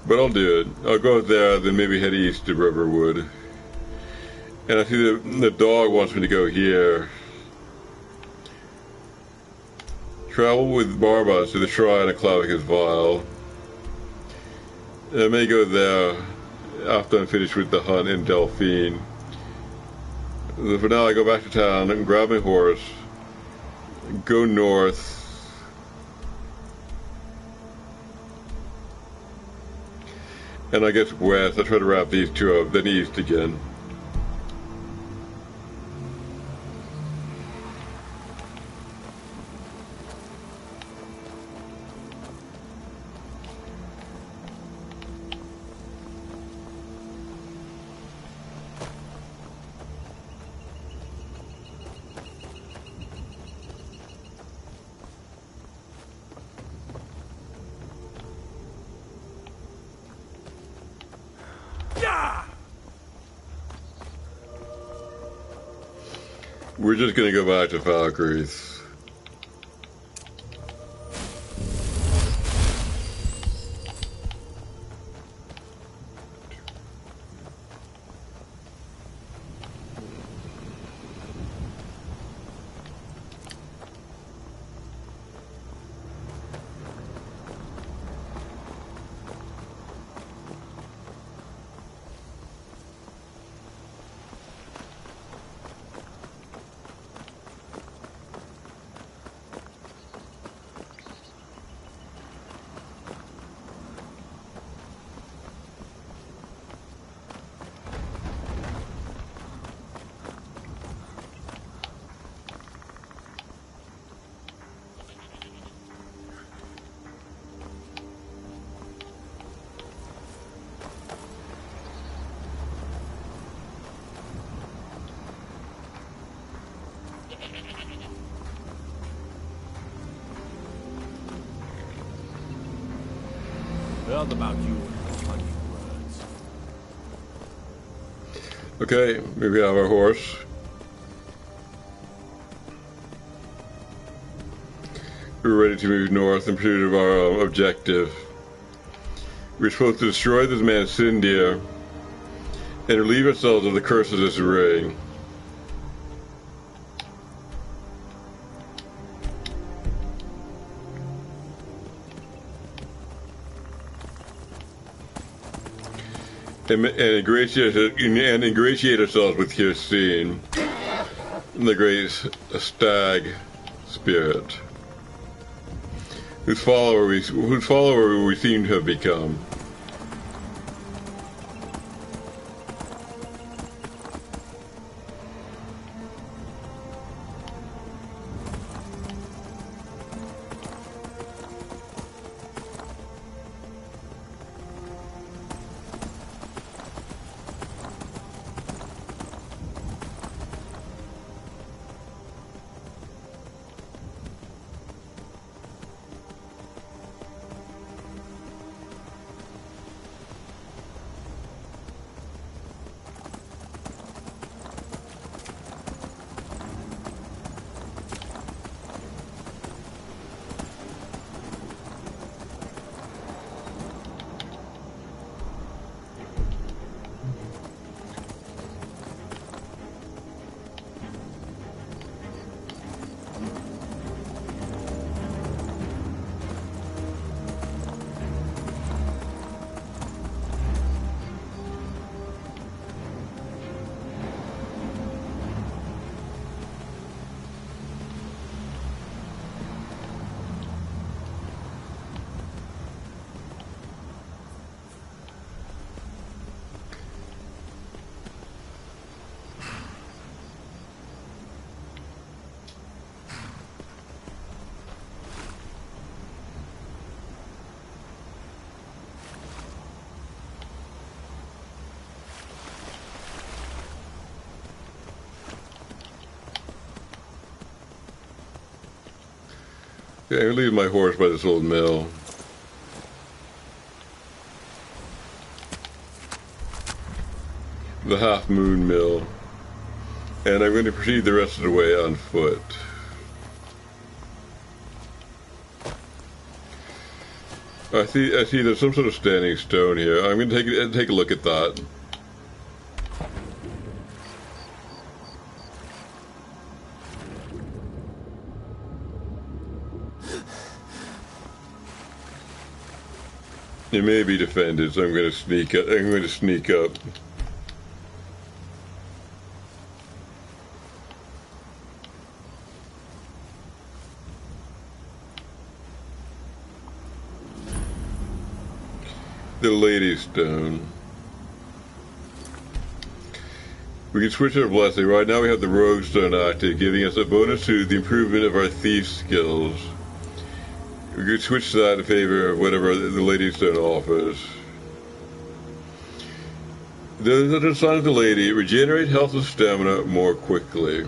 But I'll do it. I'll go there, then maybe head east to Riverwood. And I see the dog wants me to go here. Travel with Barbas to the shrine of Clavicus Vile. And I may go there after I'm finished with the hunt in Delphine. So for now, I go back to town and grab my horse, go north, and I guess west. I try to wrap these two up, then east again. We're just gonna go back to Valkyries. Heard about you and funny words. Okay, we have our horse. We're ready to move north in pursuit of our objective. We're supposed to destroy this man Cindia and relieve ourselves of the curse of this ring. And ingratiate ourselves with Kirstine, the great stag spirit, whose follower we seem to have become. Yeah, I leave my horse by this old mill. The Half Moon Mill. And I'm going to proceed the rest of the way on foot. I see there's some sort of standing stone here. I'm going to take a look at that. It may be defended, so I'm going to sneak up. I'm going to sneak up. The Lady Stone. We can switch our blessing. Right now we have the Rogue Stone active, giving us a bonus to the improvement of our thief skills. We could switch to that in favor of whatever the Lady Stone offers. The sign of the Lady, regenerate health and stamina more quickly.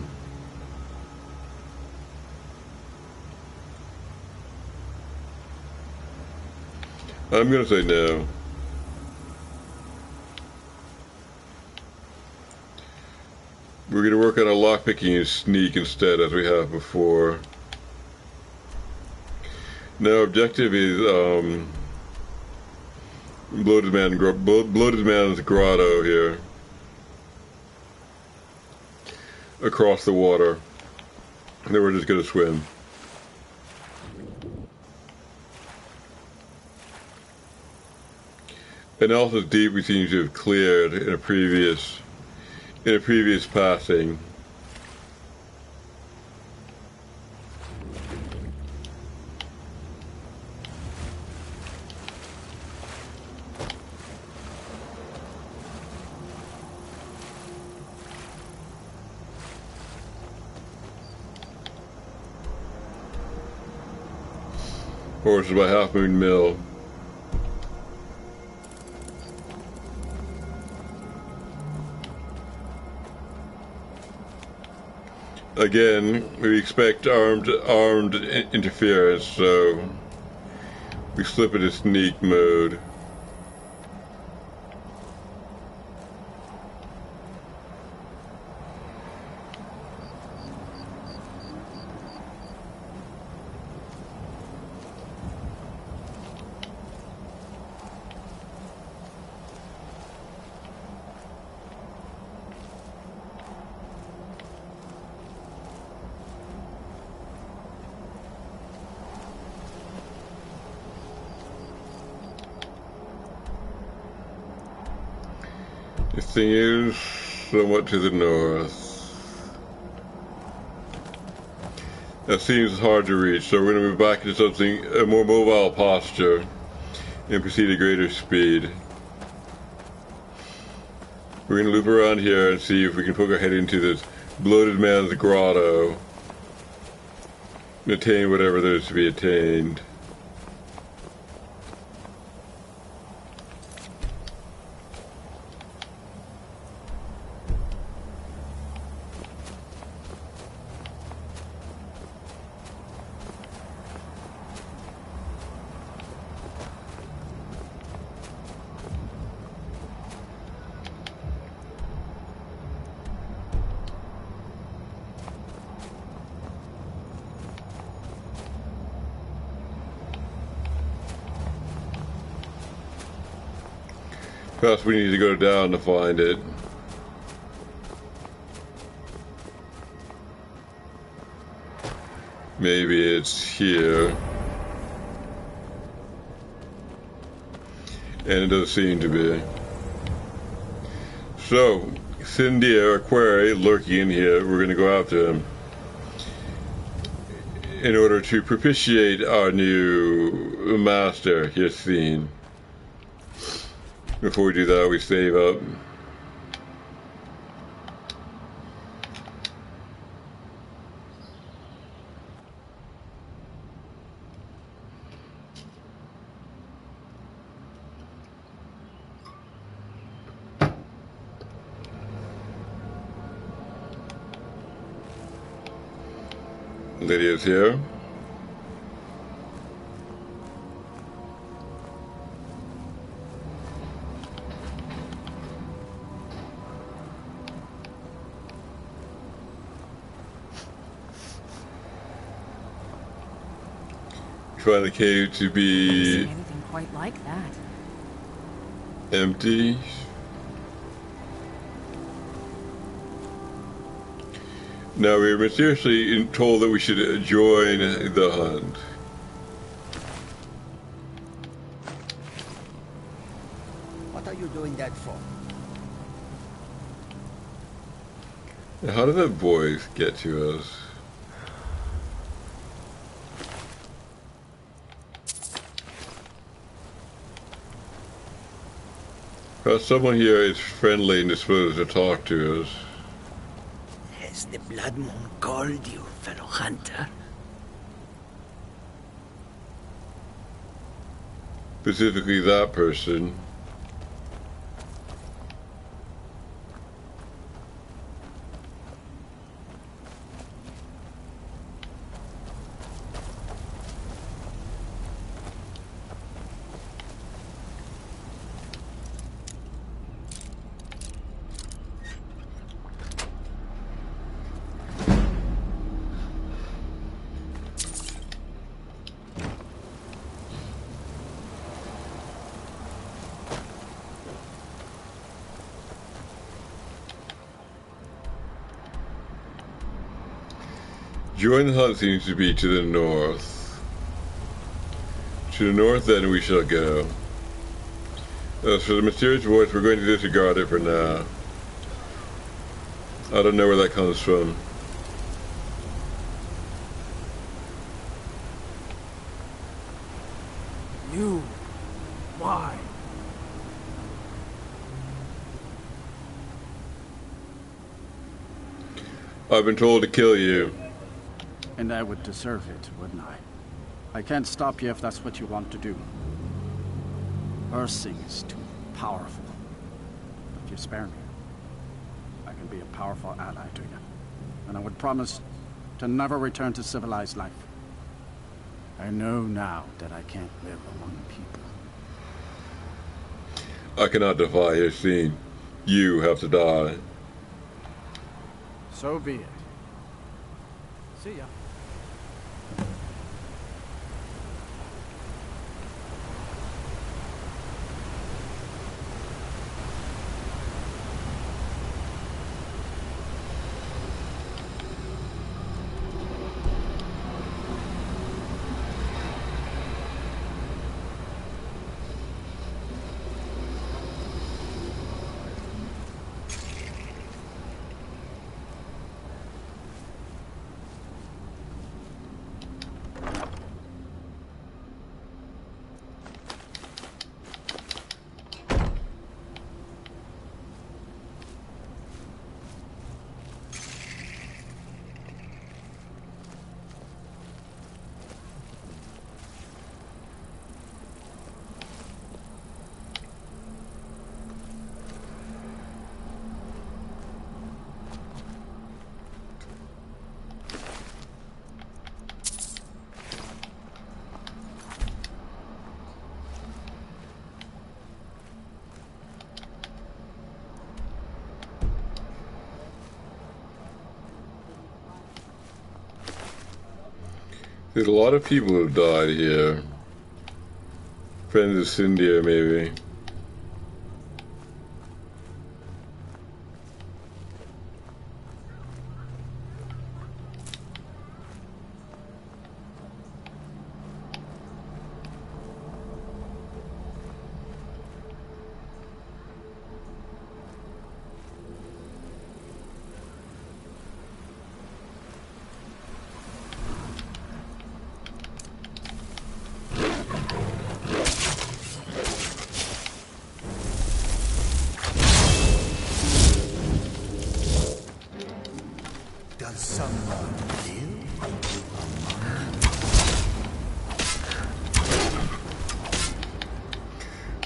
I'm going to say no. We're going to work on a lockpicking and sneak instead, as we have before. Now, objective is Bloated Man's Grotto here, across the water. And then we're just going to swim. And also deep we seem to have cleared in a previous passing. Horses by Half Moon Mill. Again, we expect armed interference, so we slip into sneak mode. This thing is somewhat to the north. That seems hard to reach, so we're going to move back into a more mobile posture and proceed at greater speed. We're going to loop around here and see if we can poke our head into this Bloated Man's Grotto and attain whatever there is to be attained. Perhaps we need to go down to find it. Maybe it's here. And it does seem to be. So, Cyndia, our quarry, lurking here, we're going to go after him in order to propitiate our new master, Yassine. Before we do that, we save up. Lydia's here. find the cave to be anything quite like that. empty. Now we were mysteriously told that we should join the hunt. What are you doing that for? Now, how did that voice get to us? Someone here is friendly and disposed to talk to us. Has the Blood Moon called you, fellow hunter? Specifically that person. Join the hunt seems to be to the north. To the north then we shall go. As for the mysterious voice, we're going to disregard it for now. I don't know where that comes from. You. Why? I've been told to kill you. And I would deserve it, wouldn't I? I can't stop you if that's what you want to do. Ursing is too powerful. But you spare me. I can be a powerful ally to you. And I would promise to never return to civilized life. I know now that I can't live among people. I cannot defy his scene. You have to die. So be it. See ya. There's a lot of people who've died here. Friends of Cyndia, maybe.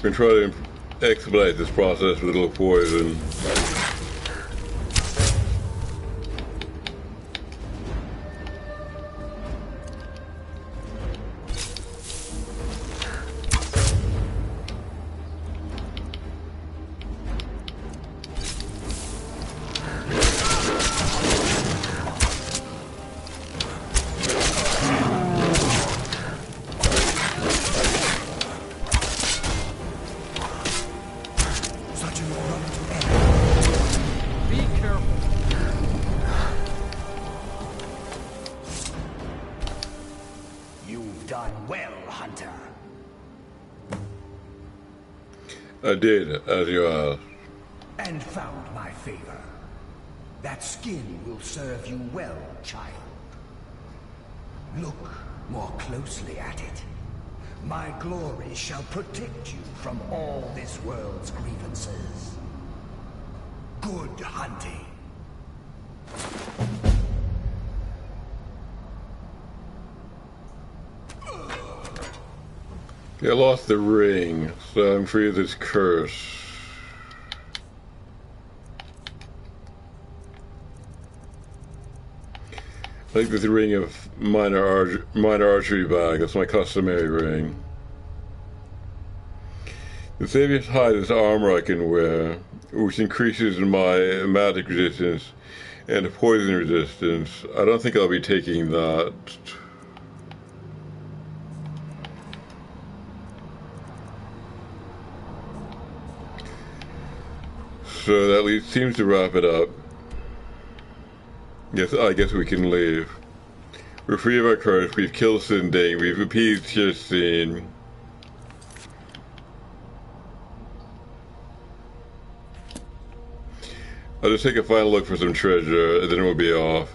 We're trying to expedite this process with a little poison. I did, as you asked. And found my favor. That skin will serve you well, child. Look more closely at it. My glory shall protect you from all this world's grievances. Good hunting. I lost the ring, so I'm free of this curse. I think there's a ring of minor archery bag. That's my customary ring. The Savior's hide is armor I can wear, which increases my magic resistance and poison resistance. I don't think I'll be taking that. So that seems to wrap it up. Yes, I guess we can leave. We're free of our curse, we've killed Sinding, we've appeased Kirstine. I'll just take a final look for some treasure, and then we'll be off.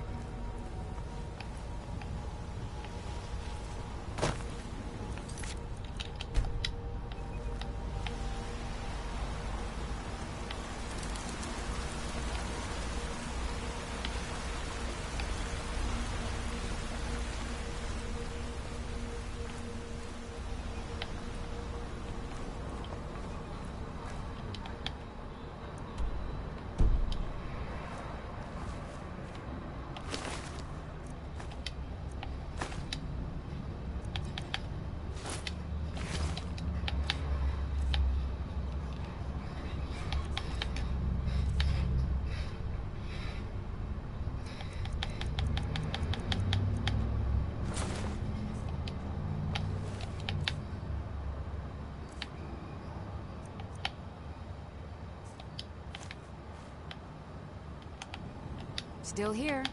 Still here.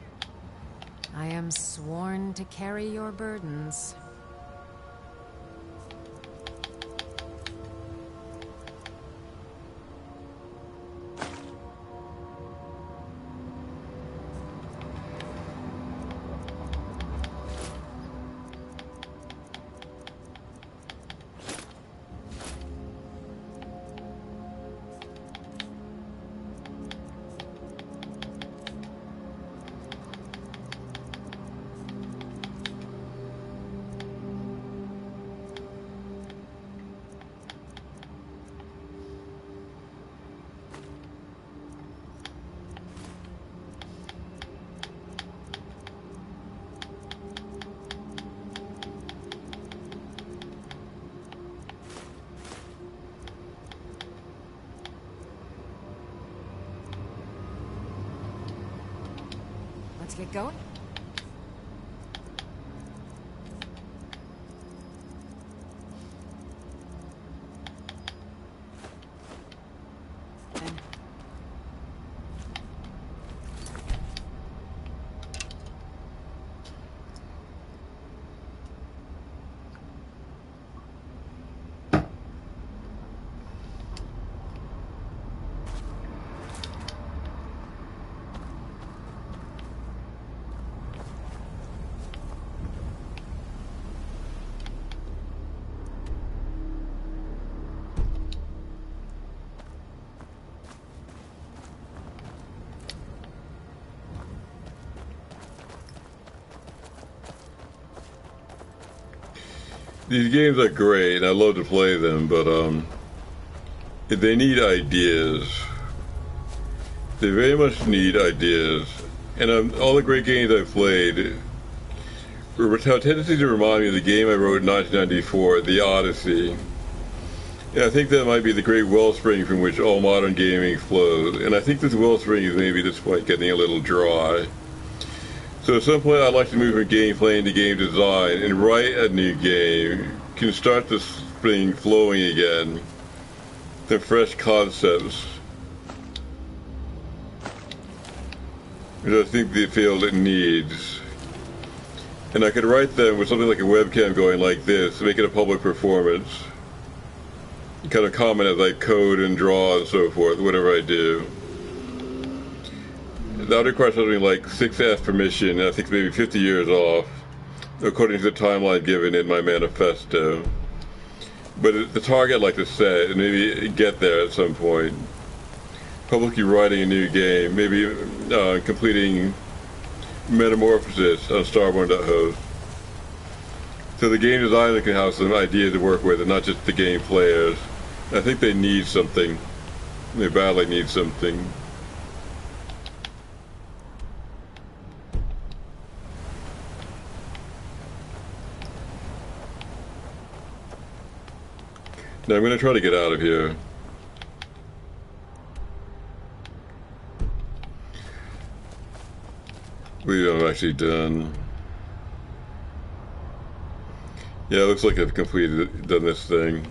I am sworn to carry your burdens. Let's get going. These games are great, and I love to play them, but they need ideas. They very much need ideas. And all the great games I've played have a tendency to remind me of the game I wrote in 1994, The Odyssey. And I think that might be the great wellspring from which all modern gaming flows. And I think this wellspring is maybe at this point getting a little dry. So at some point I'd like to move from gameplay into game design and write a new game, can start the spring flowing again, the fresh concepts, which I think the field needs. And I could write them with something like a webcam going like this, make it a public performance. kind of common as I code and draw and so forth, whatever I do. That requires something like 6F permission, I think maybe 50 years off, according to the timeline given in my manifesto. But the target I'd like to set, and maybe get there at some point, publicly writing a new game, maybe completing Metamorphosis on Starborn.host. So the game designer can have some ideas to work with, and not just the game players. I think they need something. They badly need something. Now I'm going to try to get out of here. I believe I'm actually done. Yeah, it looks like I've done this thing.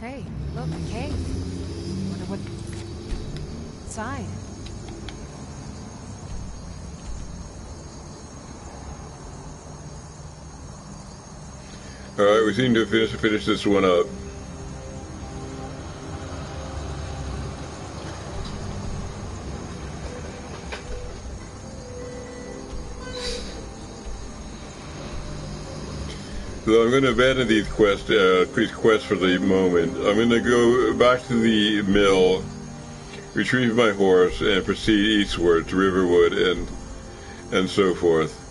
Hey, look, a cave. Wonder what... inside. Alright, we seem to finish this one up. So I'm going to abandon these quests for the moment. I'm going to go back to the mill, retrieve my horse, and proceed eastward to Riverwood and so forth.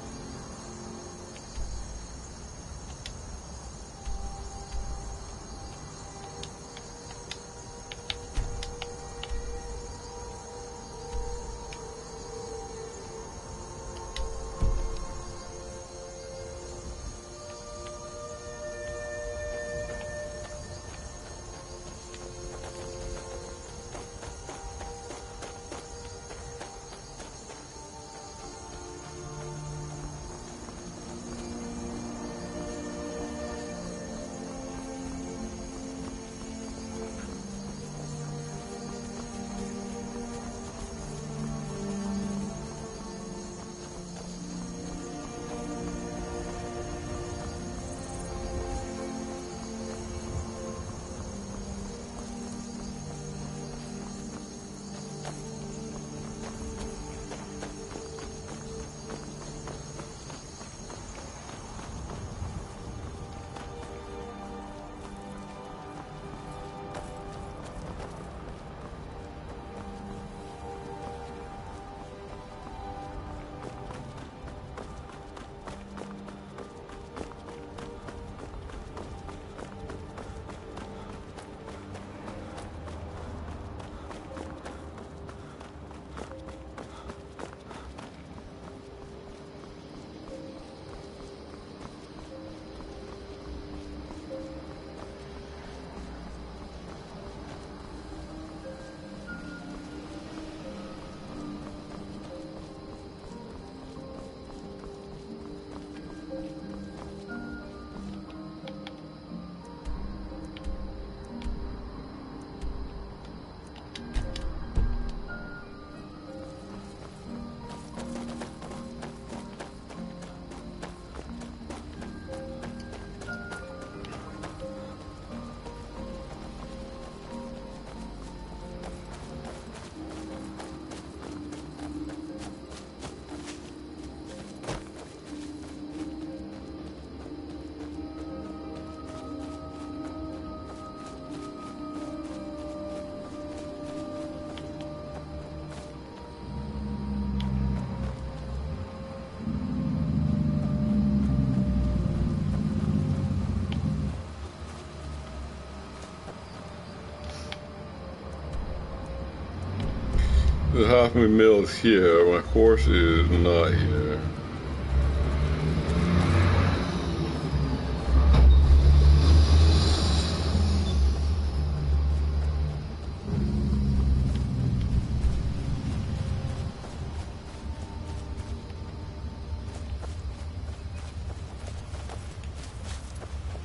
The Hoffman Mill is here. My horse is not here.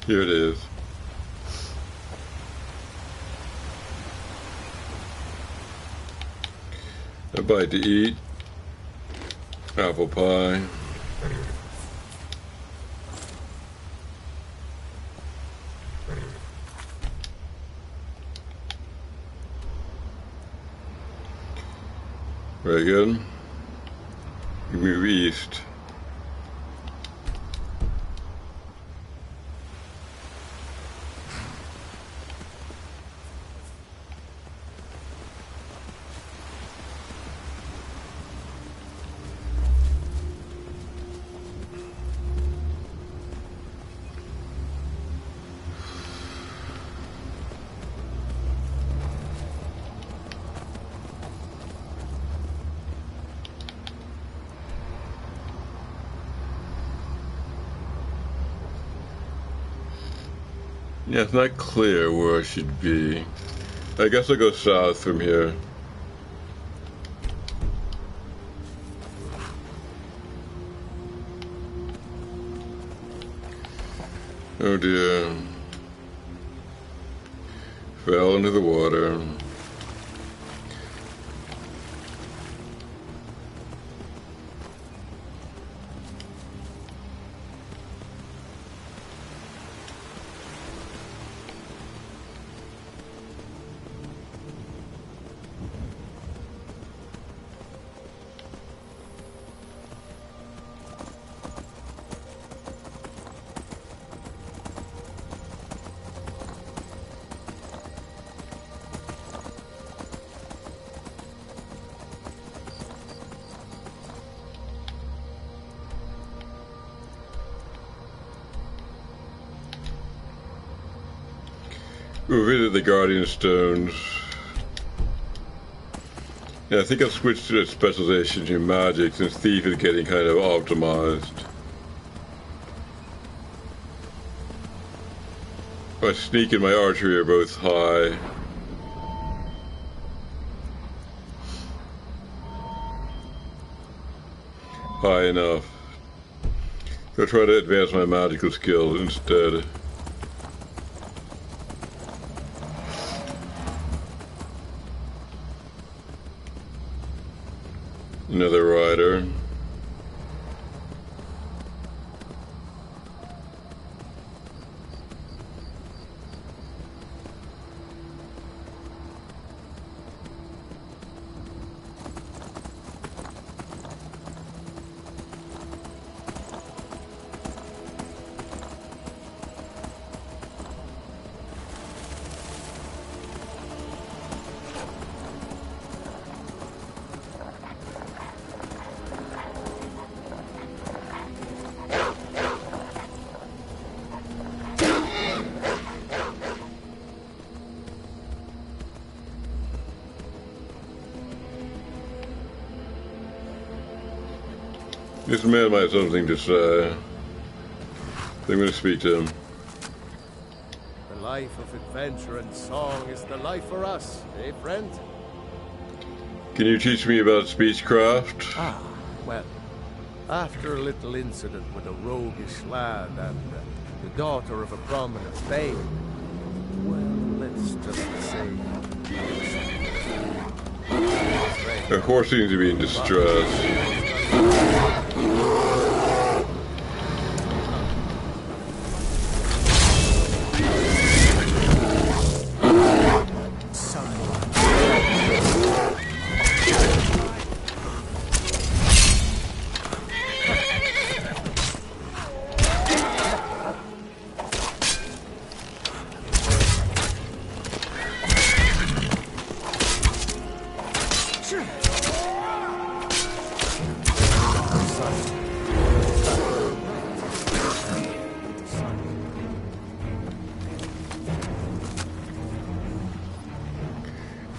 Here it is. A bite to eat. Apple pie. Very good. We move east. Yeah, it's not clear where I should be. I guess I'll go south from here. Oh dear. Fell into the water. We'll visit the Guardian Stones. Yeah, I think I've switched to a specialization in magic since Thief is getting kind of optimized. My sneak and my archery are both high. High enough. I'll try to advance my magical skills instead. Another rider. This man might have something to say. I'm going to speak to him. The life of adventure and song is the life for us, eh, friend? Can you teach me about speechcraft? Ah, well, after a little incident with a roguish lad and the daughter of a prominent thane, well, let's just say... Her horse seems to be in distress.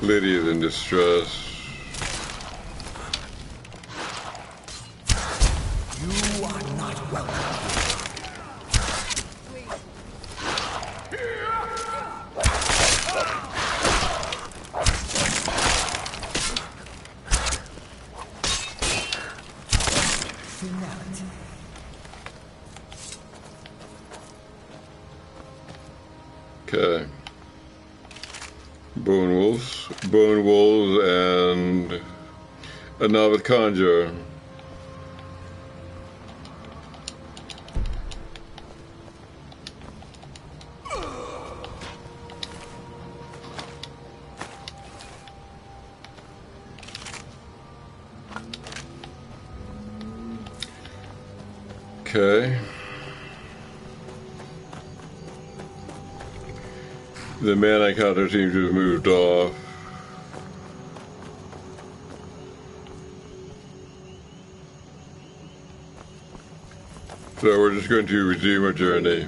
Lydia's in distress. Okay. Bone wolves, and a novice conjurer. Okay. The mana counter seems to have moved off. So we're just going to resume our journey.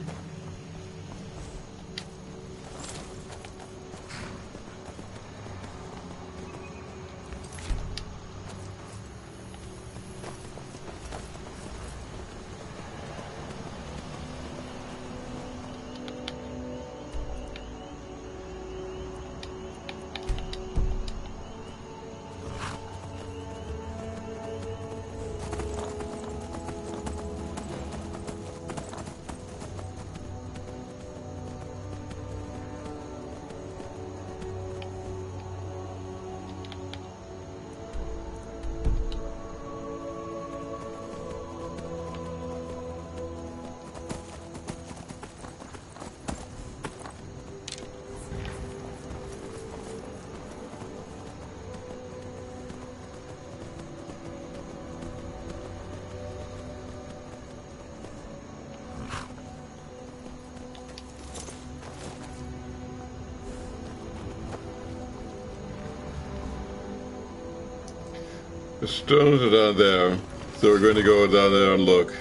The stones are down there, so we're going to go down there and look.